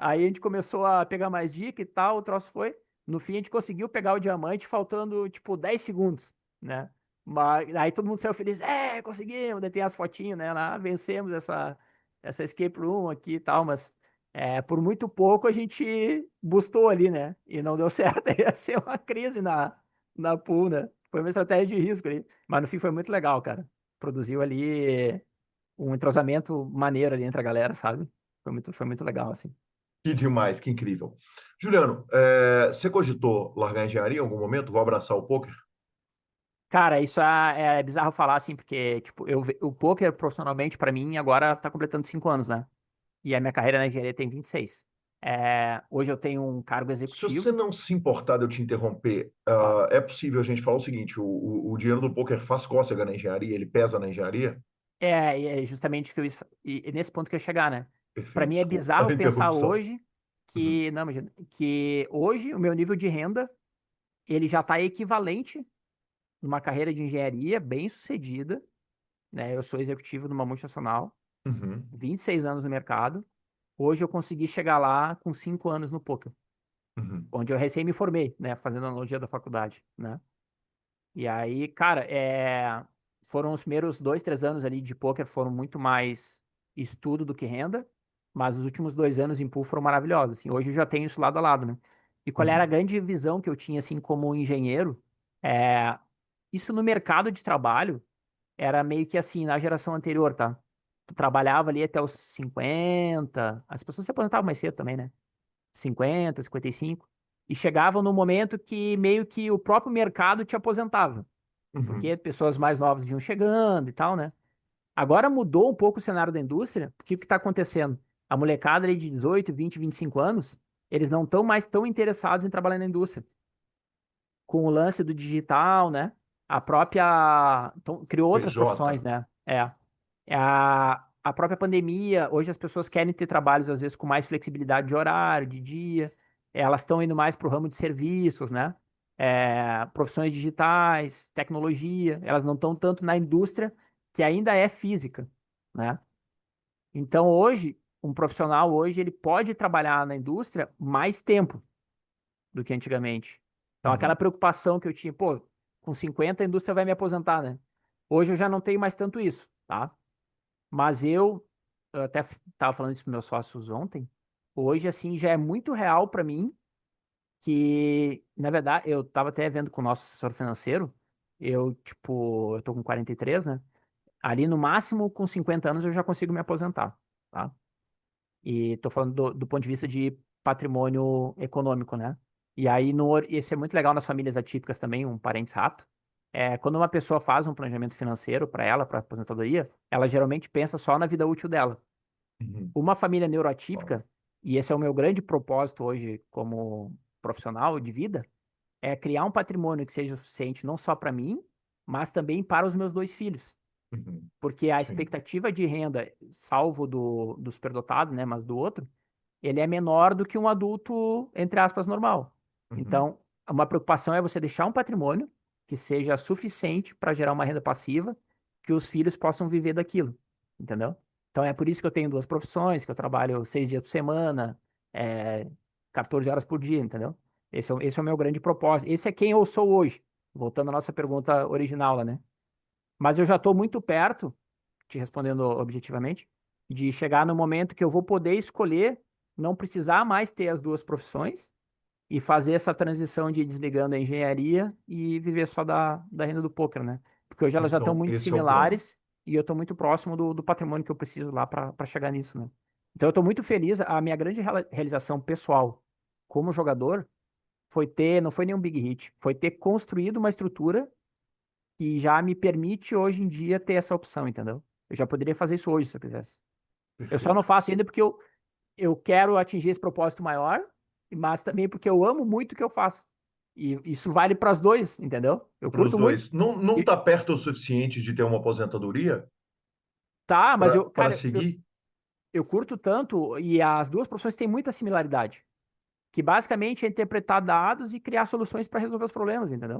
Aí a gente começou a pegar mais dica e tal, o troço foi. No fim a gente conseguiu pegar o diamante faltando tipo 10 segundos, né? Mas aí todo mundo saiu feliz, conseguimos, daí tem as fotinhas, né? Lá, vencemos essa escape room aqui e tal, mas por muito pouco a gente bustou ali, né? E não deu certo, ia ser uma crise na pool, né? Foi uma estratégia de risco ali. Mas no fim foi muito legal, cara. Produziu ali um entrosamento maneiro ali entre a galera, sabe? Foi muito legal, assim. Que demais, que incrível. Juliano, você cogitou largar a engenharia em algum momento? Vou abraçar o poker? Cara, isso é bizarro falar, assim, porque, tipo, o poker profissionalmente, pra mim, agora tá completando 5 anos, né? E a minha carreira na engenharia tem 26. Hoje eu tenho um cargo Se você executivo. não se importar de eu te interromper, Claro. é possível a gente falar o seguinte: o dinheiro do poker faz cócega na engenharia, ele pesa na engenharia? E é justamente que e nesse ponto que eu ia chegar, né? Pra Perfeito, mim é desculpa bizarro a pensar interrupção. hoje Uhum, que, não, imagina, que hoje o meu nível de renda, ele já tá equivalente numa carreira de engenharia bem sucedida, né? Eu sou executivo numa multinacional, uhum, 26 anos no mercado. Hoje eu consegui chegar lá com 5 anos no poker, uhum, onde eu recém me formei, né? Fazendo analogia da faculdade, né? E aí, cara, foram os primeiros 2, 3 anos ali de poker foram muito mais estudo do que renda, mas os últimos 2 anos em pool foram maravilhosos. Assim, hoje eu já tenho isso lado a lado, né? E qual era a grande visão que eu tinha, assim, como engenheiro? É, isso no mercado de trabalho era meio que assim, na geração anterior, tá? Tu trabalhava ali até os 50, as pessoas se aposentavam mais cedo também, né? 50, 55, e chegavam no momento que meio que o próprio mercado te aposentava, porque pessoas mais novas vinham chegando e tal, né? Agora mudou um pouco o cenário da indústria, porque o que está acontecendo? A molecada ali de 18, 20, 25 anos, eles não estão mais tão interessados em trabalhar na indústria. Com o lance do digital, né? A própria. Então, criou outras PJ. profissões, né? A própria pandemia, hoje as pessoas querem ter trabalhos, às vezes, com mais flexibilidade de horário, de dia. Elas estão indo mais para o ramo de serviços, né? Profissões digitais, tecnologia. Elas não estão tanto na indústria, que ainda é física, né? Então, hoje, um profissional hoje, ele pode trabalhar na indústria mais tempo do que antigamente. Então, aquela preocupação que eu tinha, pô, com 50 a indústria vai me aposentar, né? Hoje eu já não tenho mais tanto isso, tá? Mas eu até estava falando isso com meus sócios ontem. Hoje, assim, já é muito real para mim que, na verdade, eu estava até vendo com o nosso assessor financeiro, tipo, eu tô com 43, né? Ali no máximo com 50 anos eu já consigo me aposentar, tá? E tô falando do ponto de vista de patrimônio econômico, né? E aí, isso é muito legal nas famílias atípicas também, um parênteses rápido. Quando uma pessoa faz um planejamento financeiro para ela, para aposentadoria, ela geralmente pensa só na vida útil dela. Uma família neuroatípica, e esse é o meu grande propósito hoje como profissional de vida, é criar um patrimônio que seja suficiente não só para mim, mas também para os meus dois filhos. Porque a Sim. expectativa de renda, salvo do superdotado, né, mas do outro, ele é menor do que um adulto, entre aspas, normal. Então, uma preocupação é você deixar um patrimônio que seja suficiente para gerar uma renda passiva, que os filhos possam viver daquilo, entendeu? Então, é por isso que eu tenho duas profissões, que eu trabalho 6 dias por semana, é, 14 horas por dia, entendeu? Esse é o meu grande propósito. Esse é quem eu sou hoje, voltando à nossa pergunta original lá, né? Mas eu já estou muito perto, te respondendo objetivamente, de chegar no momento que eu vou poder escolher não precisar mais ter as duas profissões e fazer essa transição de ir desligando a engenharia e viver só da renda do poker, né? Porque hoje elas já estão Então, muito esse é o plano. similares e eu estou muito próximo do patrimônio que eu preciso lá para chegar nisso, né? Então eu estou muito feliz. A minha grande realização pessoal como jogador não foi nenhum big hit, foi ter construído uma estrutura que já me permite hoje em dia ter essa opção, entendeu? Eu já poderia fazer isso hoje se eu quisesse. Eu só não Perfeito. faço ainda porque eu quero atingir esse propósito maior, mas também porque eu amo muito o que eu faço. E isso vale para os dois, entendeu? Eu Para os curto muito. dois. Não E- está perto o suficiente de ter uma aposentadoria tá, mas para cara, seguir? eu curto tanto e as duas profissões têm muita similaridade, que basicamente é interpretar dados e criar soluções para resolver os problemas, entendeu?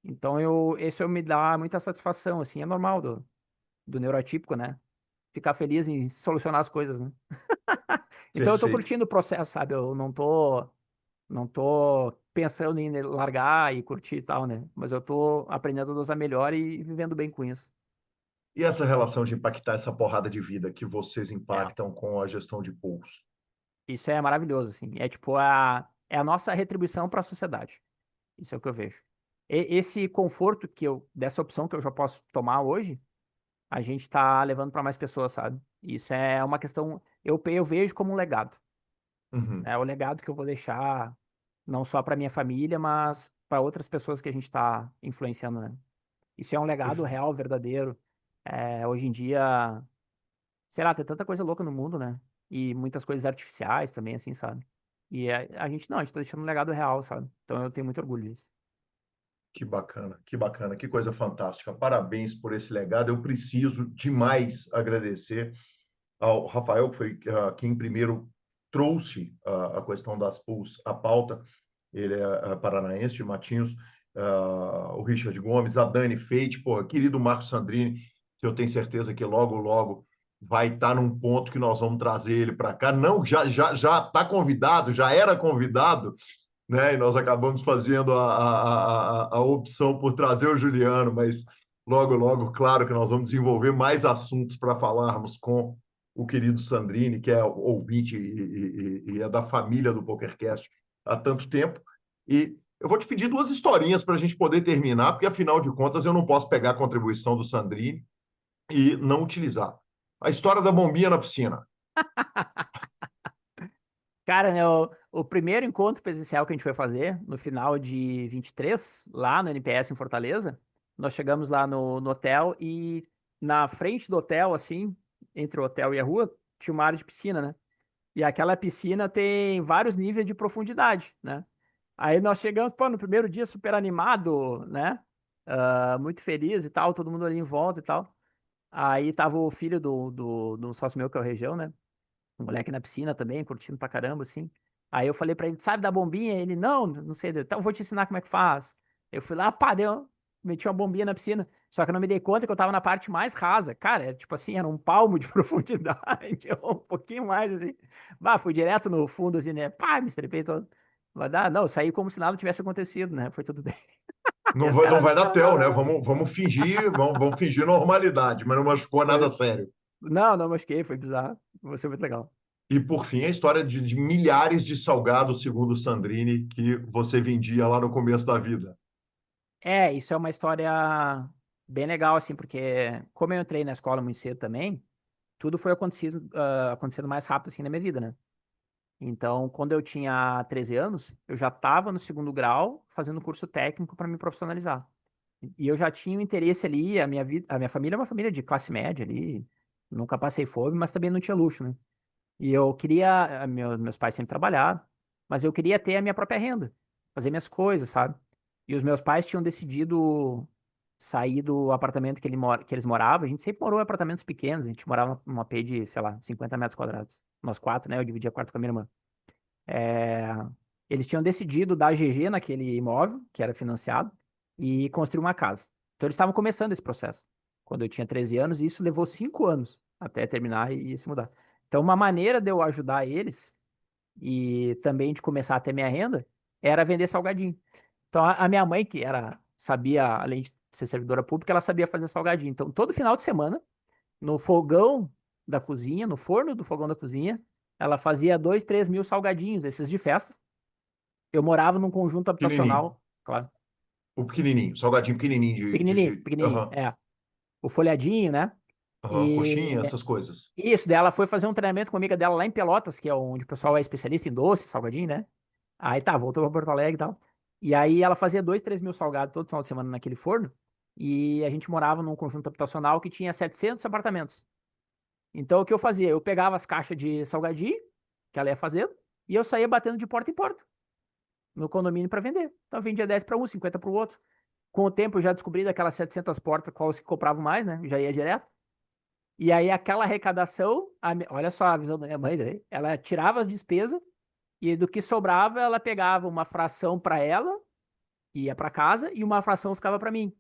Então esse me dá muita satisfação, assim, é normal do neurotípico, né? Ficar feliz em solucionar as coisas, né? Então eu tô Perfeito. curtindo o processo, sabe? Eu não tô pensando em largar e curtir e tal, né? Mas eu tô aprendendo a dosar melhor e vivendo bem com isso. E essa relação de impactar essa porrada de vida que vocês É, impactam com a gestão de pools? isso é maravilhoso, assim. É tipo é a nossa retribuição para a sociedade. Isso é o que eu vejo. Esse conforto dessa opção que eu já posso tomar hoje, a gente tá levando para mais pessoas, sabe? Isso é uma questão, eu vejo como um legado. É o legado que eu vou deixar não só para minha família, mas para outras pessoas que a gente está influenciando, né? Isso é um legado Perfeito. real, verdadeiro. Hoje em dia, sei lá, tem tanta coisa louca no mundo, né? E muitas coisas artificiais também, assim, sabe? E a gente não, a gente tá deixando um legado real, sabe? Então eu tenho muito orgulho disso. Que bacana, que coisa fantástica. Parabéns por esse legado. Eu preciso demais agradecer ao Rafael, que foi quem primeiro trouxe a questão das pools à pauta. Ele é paranaense, de Matinhos, o Richard Gomes, a Dani Feite, porra, querido Marco Sandrini, que eu tenho certeza que logo, logo vai estar num ponto que nós vamos trazer ele para cá. Não, já está convidado, já era convidado, né? E nós acabamos fazendo a opção por trazer o Juliano, mas logo, logo, claro que nós vamos desenvolver mais assuntos para falarmos com o querido Sandrini, que é ouvinte e é da família do PokerCast há tanto tempo. E eu vou te pedir duas historinhas para a gente poder terminar, porque, afinal de contas, eu não posso pegar a contribuição do Sandrini e não utilizar. A história da bombinha na piscina. Cara, né, o primeiro encontro presencial que a gente foi fazer, no final de 23, lá no NPS em Fortaleza, nós chegamos lá no hotel e na frente do hotel, assim, entre o hotel e a rua, tinha uma área de piscina, né? E aquela piscina tem vários níveis de profundidade, né? Aí nós chegamos, pô, no primeiro dia super animado, né? Muito feliz e tal, todo mundo ali em volta e tal. Aí tava o filho do sócio meu, que é o Região, né? O moleque na piscina também, curtindo pra caramba, assim. Aí eu falei pra ele, sabe da bombinha? Ele, não, não sei. Então eu vou te ensinar como é que faz. Eu fui lá, pá, meti uma bombinha na piscina. Só que eu não me dei conta que eu tava na parte mais rasa. Cara, tipo assim, era um palmo de profundidade, ou um pouquinho mais, assim. Bah, fui direto no fundo, assim, né? Pá, me estrepei todo. Vai dar, não, saí como se nada tivesse acontecido, né? Foi tudo bem. E Não os vai, não caras, vai dar tel, né? Vamos fingir normalidade, mas não machucou nada foi... sério. Não machuquei, foi bizarro. Vai ser muito legal. E, por fim, a história de milhares de salgados, segundo o Sandrini, que você vendia lá no começo da vida. Isso é uma história bem legal, assim, porque como eu entrei na escola muito cedo também, tudo foi acontecendo mais rápido, assim, na minha vida, né? Então, quando eu tinha 13 anos, eu já estava no segundo grau fazendo curso técnico para me profissionalizar. E eu já tinha um interesse ali, a minha família é uma família de classe média ali, nunca passei fome, mas também não tinha luxo, né? E eu queria, meus pais sempre trabalharam, mas eu queria ter a minha própria renda, fazer minhas coisas, sabe? E os meus pais tinham decidido sair do apartamento que eles moravam. A gente sempre morou em apartamentos pequenos, a gente morava numa AP de, sei lá, 50 metros quadrados. Nós quatro, né? Eu dividia quarto com a minha irmã. É, Eles tinham decidido dar GG naquele imóvel, que era financiado, e construir uma casa. Então eles estavam começando esse processo. Quando eu tinha 13 anos, e isso levou 5 anos até terminar e se mudar. Então, uma maneira de eu ajudar eles e também de começar a ter minha renda era vender salgadinho. Então, a minha mãe, sabia, além de ser servidora pública, ela sabia fazer salgadinho. Então, todo final de semana, no fogão da cozinha, no forno do fogão da cozinha, ela fazia 2, 3 mil salgadinhos, esses de festa. Eu morava num conjunto Pequenininho. habitacional, claro, O pequenininho, salgadinho pequenininho pequenininho, pequenininho, Aham, o folhadinho, né? aham, coxinha, E essas coisas. isso, daí ela foi fazer um treinamento com uma amiga dela lá em Pelotas, que é onde o pessoal é especialista em doce, salgadinho, né? Aí tá, voltou pra Porto Alegre e tal. E aí ela fazia 2, 3 mil salgados todo final de semana naquele forno. E a gente morava num conjunto habitacional que tinha 700 apartamentos. Então o que eu fazia? Eu pegava as caixas de salgadinho que ela ia fazendo e eu saía batendo de porta em porta no condomínio para vender. Então eu vendia 10 para um, 50 para o outro. Com o tempo eu já descobri daquelas 700 portas qual se compravam mais, né? Já ia direto. E aí aquela arrecadação, olha só a visão da minha mãe, daí, ela tirava as despesas e do que sobrava ela pegava uma fração para ela, ia para casa, e uma fração ficava para mim.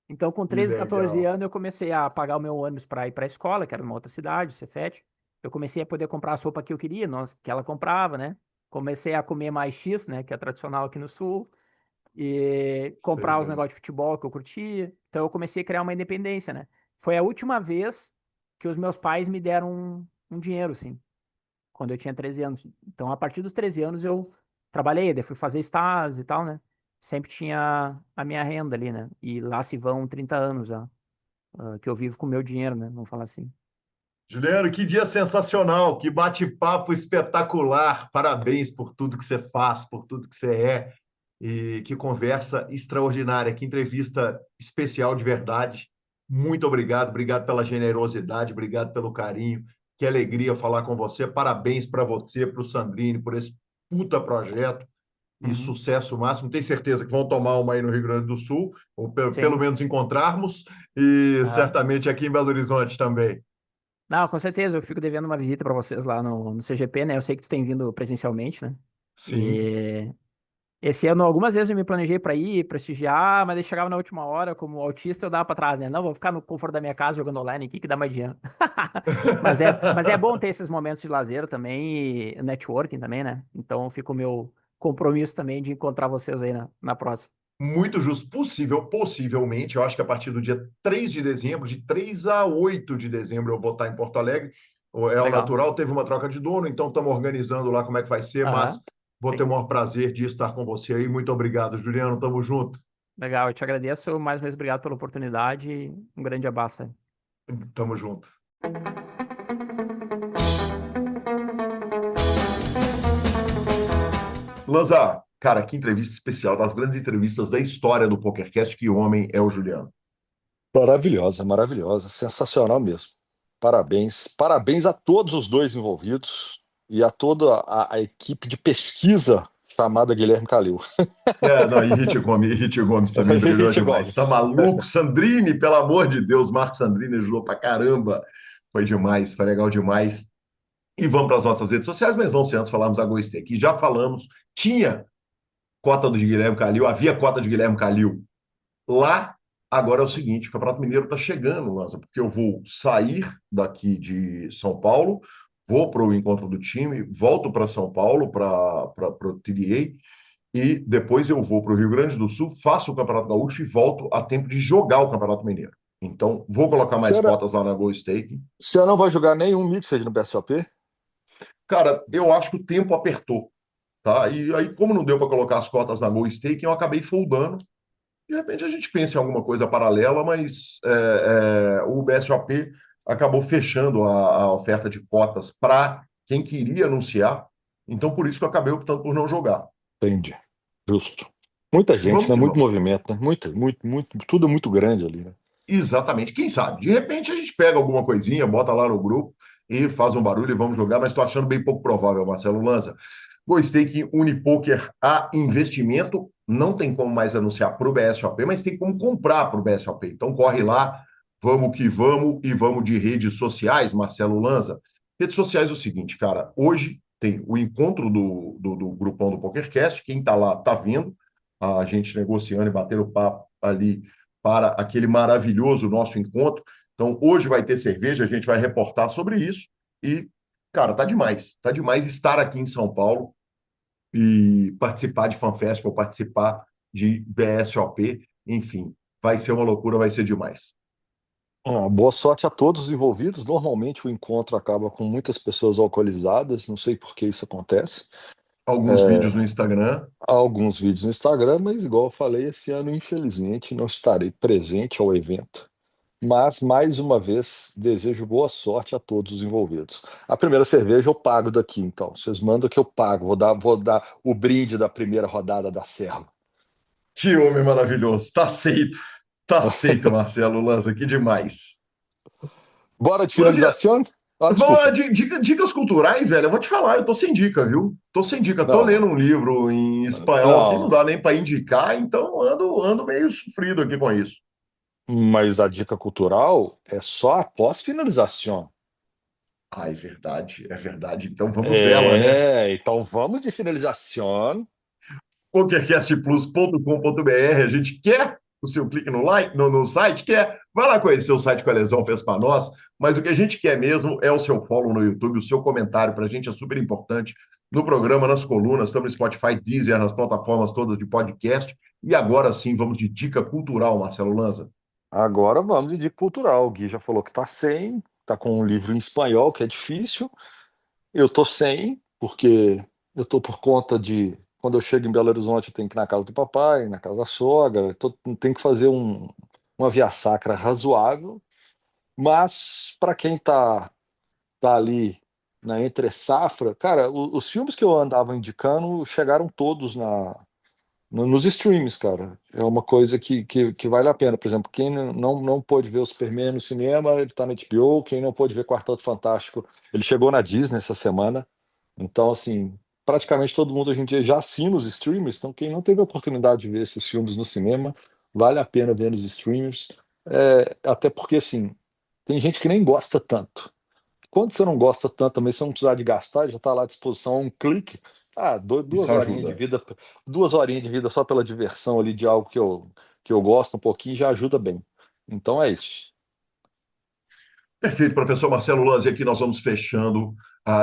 Então, com Que 13, 14 legal. anos, eu comecei a pagar o meu ônibus para ir para a escola, que era numa outra cidade, Cefete. Eu comecei a poder comprar a sopa que eu queria, que ela comprava, né? Comecei a comer mais X, né? Que é tradicional aqui no Sul. E Sei comprar os bem. negócios de futebol que eu curtia. Então, eu comecei a criar uma independência, né? Foi a última vez que os meus pais me deram um dinheiro, assim, quando eu tinha 13 anos. Então, a partir dos 13 anos, eu trabalhei, daí fui fazer estágios e tal, né? Sempre tinha a minha renda ali, né? E lá se vão 30 anos já, que eu vivo com o meu dinheiro, né? Vamos falar assim. Juliano, que dia sensacional, que bate-papo espetacular. Parabéns por tudo que você faz, por tudo que você é. E que conversa extraordinária, que entrevista especial de verdade. Muito obrigado, obrigado pela generosidade, obrigado pelo carinho. Que alegria falar com você. Parabéns para você, para o Sandrine, por esse puta projeto e Uhum. sucesso máximo. Tenho certeza que vão tomar uma aí no Rio Grande do Sul, ou pelo Sim. menos encontrarmos, e Aham. certamente aqui em Belo Horizonte também. Não, com certeza, eu fico devendo uma visita para vocês lá no CGP, né? Eu sei que tu tem vindo presencialmente, né? Sim. E esse ano, algumas vezes eu me planejei para ir, prestigiar, mas aí chegava na última hora, como autista, eu dava para trás, né? Não, vou ficar no conforto da minha casa jogando online aqui que dá mais dinheiro. Mas é bom ter esses momentos de lazer também e networking também, né? Então fica o meu compromisso também de encontrar vocês aí na próxima. Muito justo. Possivelmente, eu acho que a partir do dia 3 de dezembro, de 3 a 8 de dezembro, eu vou estar em Porto Alegre. É o Legal. natural, teve uma troca de dono, então estamos organizando lá como é que vai ser, mas Aham. Vou ter o maior prazer de estar com você aí. Muito obrigado, Juliano. Tamo junto. Legal, eu te agradeço mais uma vez, obrigado pela oportunidade e um grande abraço aí. Tamo junto. Lanza, cara, que entrevista especial, das grandes entrevistas da história do PokerCast. Que homem é o Juliano. Maravilhosa, maravilhosa, sensacional mesmo. Parabéns, parabéns a todos os dois envolvidos e a toda a equipe de pesquisa chamada Guilherme Calil. Não, e Hit Gomes também brilhou Rich demais. Tá Gomes. maluco? Sandrini, pelo amor de Deus, Marco Sandrini ajudou pra caramba. Foi demais, foi legal demais. E vamos para as nossas redes sociais, mas não sem antes falarmos da GoStake. Já falamos, tinha cota do Guilherme Calil, havia cota de Guilherme Calil lá. Agora é o seguinte, o Campeonato Mineiro está chegando, Lanza, porque eu vou sair daqui de São Paulo, vou para o encontro do time, volto para São Paulo, para o TDA, e depois eu vou para o Rio Grande do Sul, faço o Campeonato Gaúcho e volto a tempo de jogar o Campeonato Mineiro. Então, vou colocar mais Será, cotas lá na GoStake. você não vai jogar nenhum Mixed no BSOP? Cara, eu acho que o tempo apertou, tá? E aí, como não deu para colocar as cotas na GoStake, eu acabei foldando. De repente a gente pensa em alguma coisa paralela, mas o BSOP acabou fechando a oferta de cotas para quem queria anunciar. Então, por isso que eu acabei optando por não jogar. Entendi. Justo. Muita E gente, vamos né? que Muito vamos. movimento, né? Muito, tudo é muito grande ali, né? Exatamente. Quem sabe? De repente a gente pega alguma coisinha, bota lá no grupo e faz um barulho e vamos jogar, mas estou achando bem pouco provável, Marcelo Lanza. Gostei que Unipoker a investimento, não tem como mais anunciar para o BSOP, mas tem como comprar para o BSOP. Então corre lá, vamos que vamos e vamos de redes sociais, Marcelo Lanza. Redes sociais é o seguinte, cara, hoje tem o encontro do grupão do PokerCast, quem está lá está vendo, a gente negociando e batendo papo ali para aquele maravilhoso nosso encontro. Então, hoje vai ter cerveja, a gente vai reportar sobre isso. E, cara, tá demais estar aqui em São Paulo e participar de Fan Festival, participar de BSOP, enfim, vai ser uma loucura, vai ser demais. Boa sorte a todos os envolvidos. Normalmente o encontro acaba com muitas pessoas alcoolizadas, não sei por que isso acontece. Alguns vídeos no Instagram. Há alguns vídeos no Instagram, mas igual eu falei, esse ano, infelizmente, não estarei presente ao evento. Mas, mais uma vez, desejo boa sorte a todos os envolvidos. A primeira cerveja eu pago daqui, então. Vocês mandam que eu pago. Vou dar o brinde da primeira rodada da Serra. Que homem maravilhoso. Tá aceito, Marcelo Lanza, que demais. Bora de Lanza, finalização? Ah, vamos, desculpa. dicas culturais, velho. Eu vou te falar, eu tô sem dica, viu? Tô sem dica. Tô lendo Não, um livro em espanhol aqui, não não. dá nem para indicar, então ando meio sofrido aqui com isso. Mas a dica cultural é só após finalização. Ah, é verdade, é verdade. Então vamos dela, né? Então vamos de finalização. pokercastplus.com.br. A gente quer o seu clique no like, no site, quer. Vai lá conhecer o site que a Lesão fez para nós, mas o que a gente quer mesmo é o seu follow no YouTube, o seu comentário para a gente é super importante no programa, nas colunas, estamos no Spotify, Deezer, nas plataformas todas de podcast. E agora sim, vamos de dica cultural, Marcelo Lanza. Agora vamos de dica cultural. O Gui já falou que tá sem, tá com um livro em espanhol, que é difícil. Eu tô sem, porque eu tô por conta de. Quando eu chego em Belo Horizonte, eu tenho que ir na casa do papai, na casa da sogra, tenho que fazer uma via sacra razoável. Mas, para quem tá ali na entre safra, cara, os filmes que eu andava indicando chegaram todos nos streams, cara. É uma coisa que vale a pena. Por exemplo, quem não pôde ver o Superman no cinema, ele tá na HBO. Quem não pôde ver Quarteto Fantástico, ele chegou na Disney essa semana. Então, assim, praticamente todo mundo hoje em dia já assina os streamers. Então, quem não teve a oportunidade de ver esses filmes no cinema, vale a pena ver nos streamers. Até porque, assim, tem gente que nem gosta tanto. Quando você não gosta tanto também, você não precisar de gastar, já está lá à disposição, um clique. Isso Duas horinhas de ajuda. vida, 2 horinhas de vida só pela diversão ali de algo que eu gosto um pouquinho já ajuda bem. Então é isso. Perfeito, professor Marcelo Lanza. E aqui nós vamos fechando.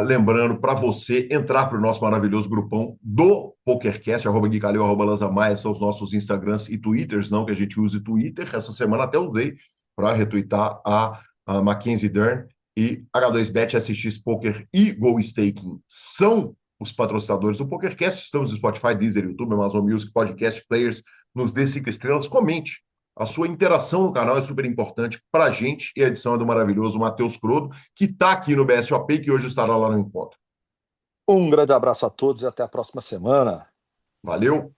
Lembrando para você entrar para o nosso maravilhoso grupão do PokerCast, @Gui Calil, @Lanza Maia, são os nossos Instagrams e Twitters, não que a gente use Twitter. Essa semana até usei para retweetar a Mackenzie Dern e H2Bet, SX Poker e Go Staking são os patrocinadores do PokerCast. Estamos no Spotify, Deezer, YouTube, Amazon Music, Podcast Players. Nos dê 5 estrelas. Comente. A sua interação no canal é super importante para a gente. E a edição é do maravilhoso Matheus Crodo, que está aqui no BSOP e que hoje estará lá no encontro. Um grande abraço a todos e até a próxima semana. Valeu!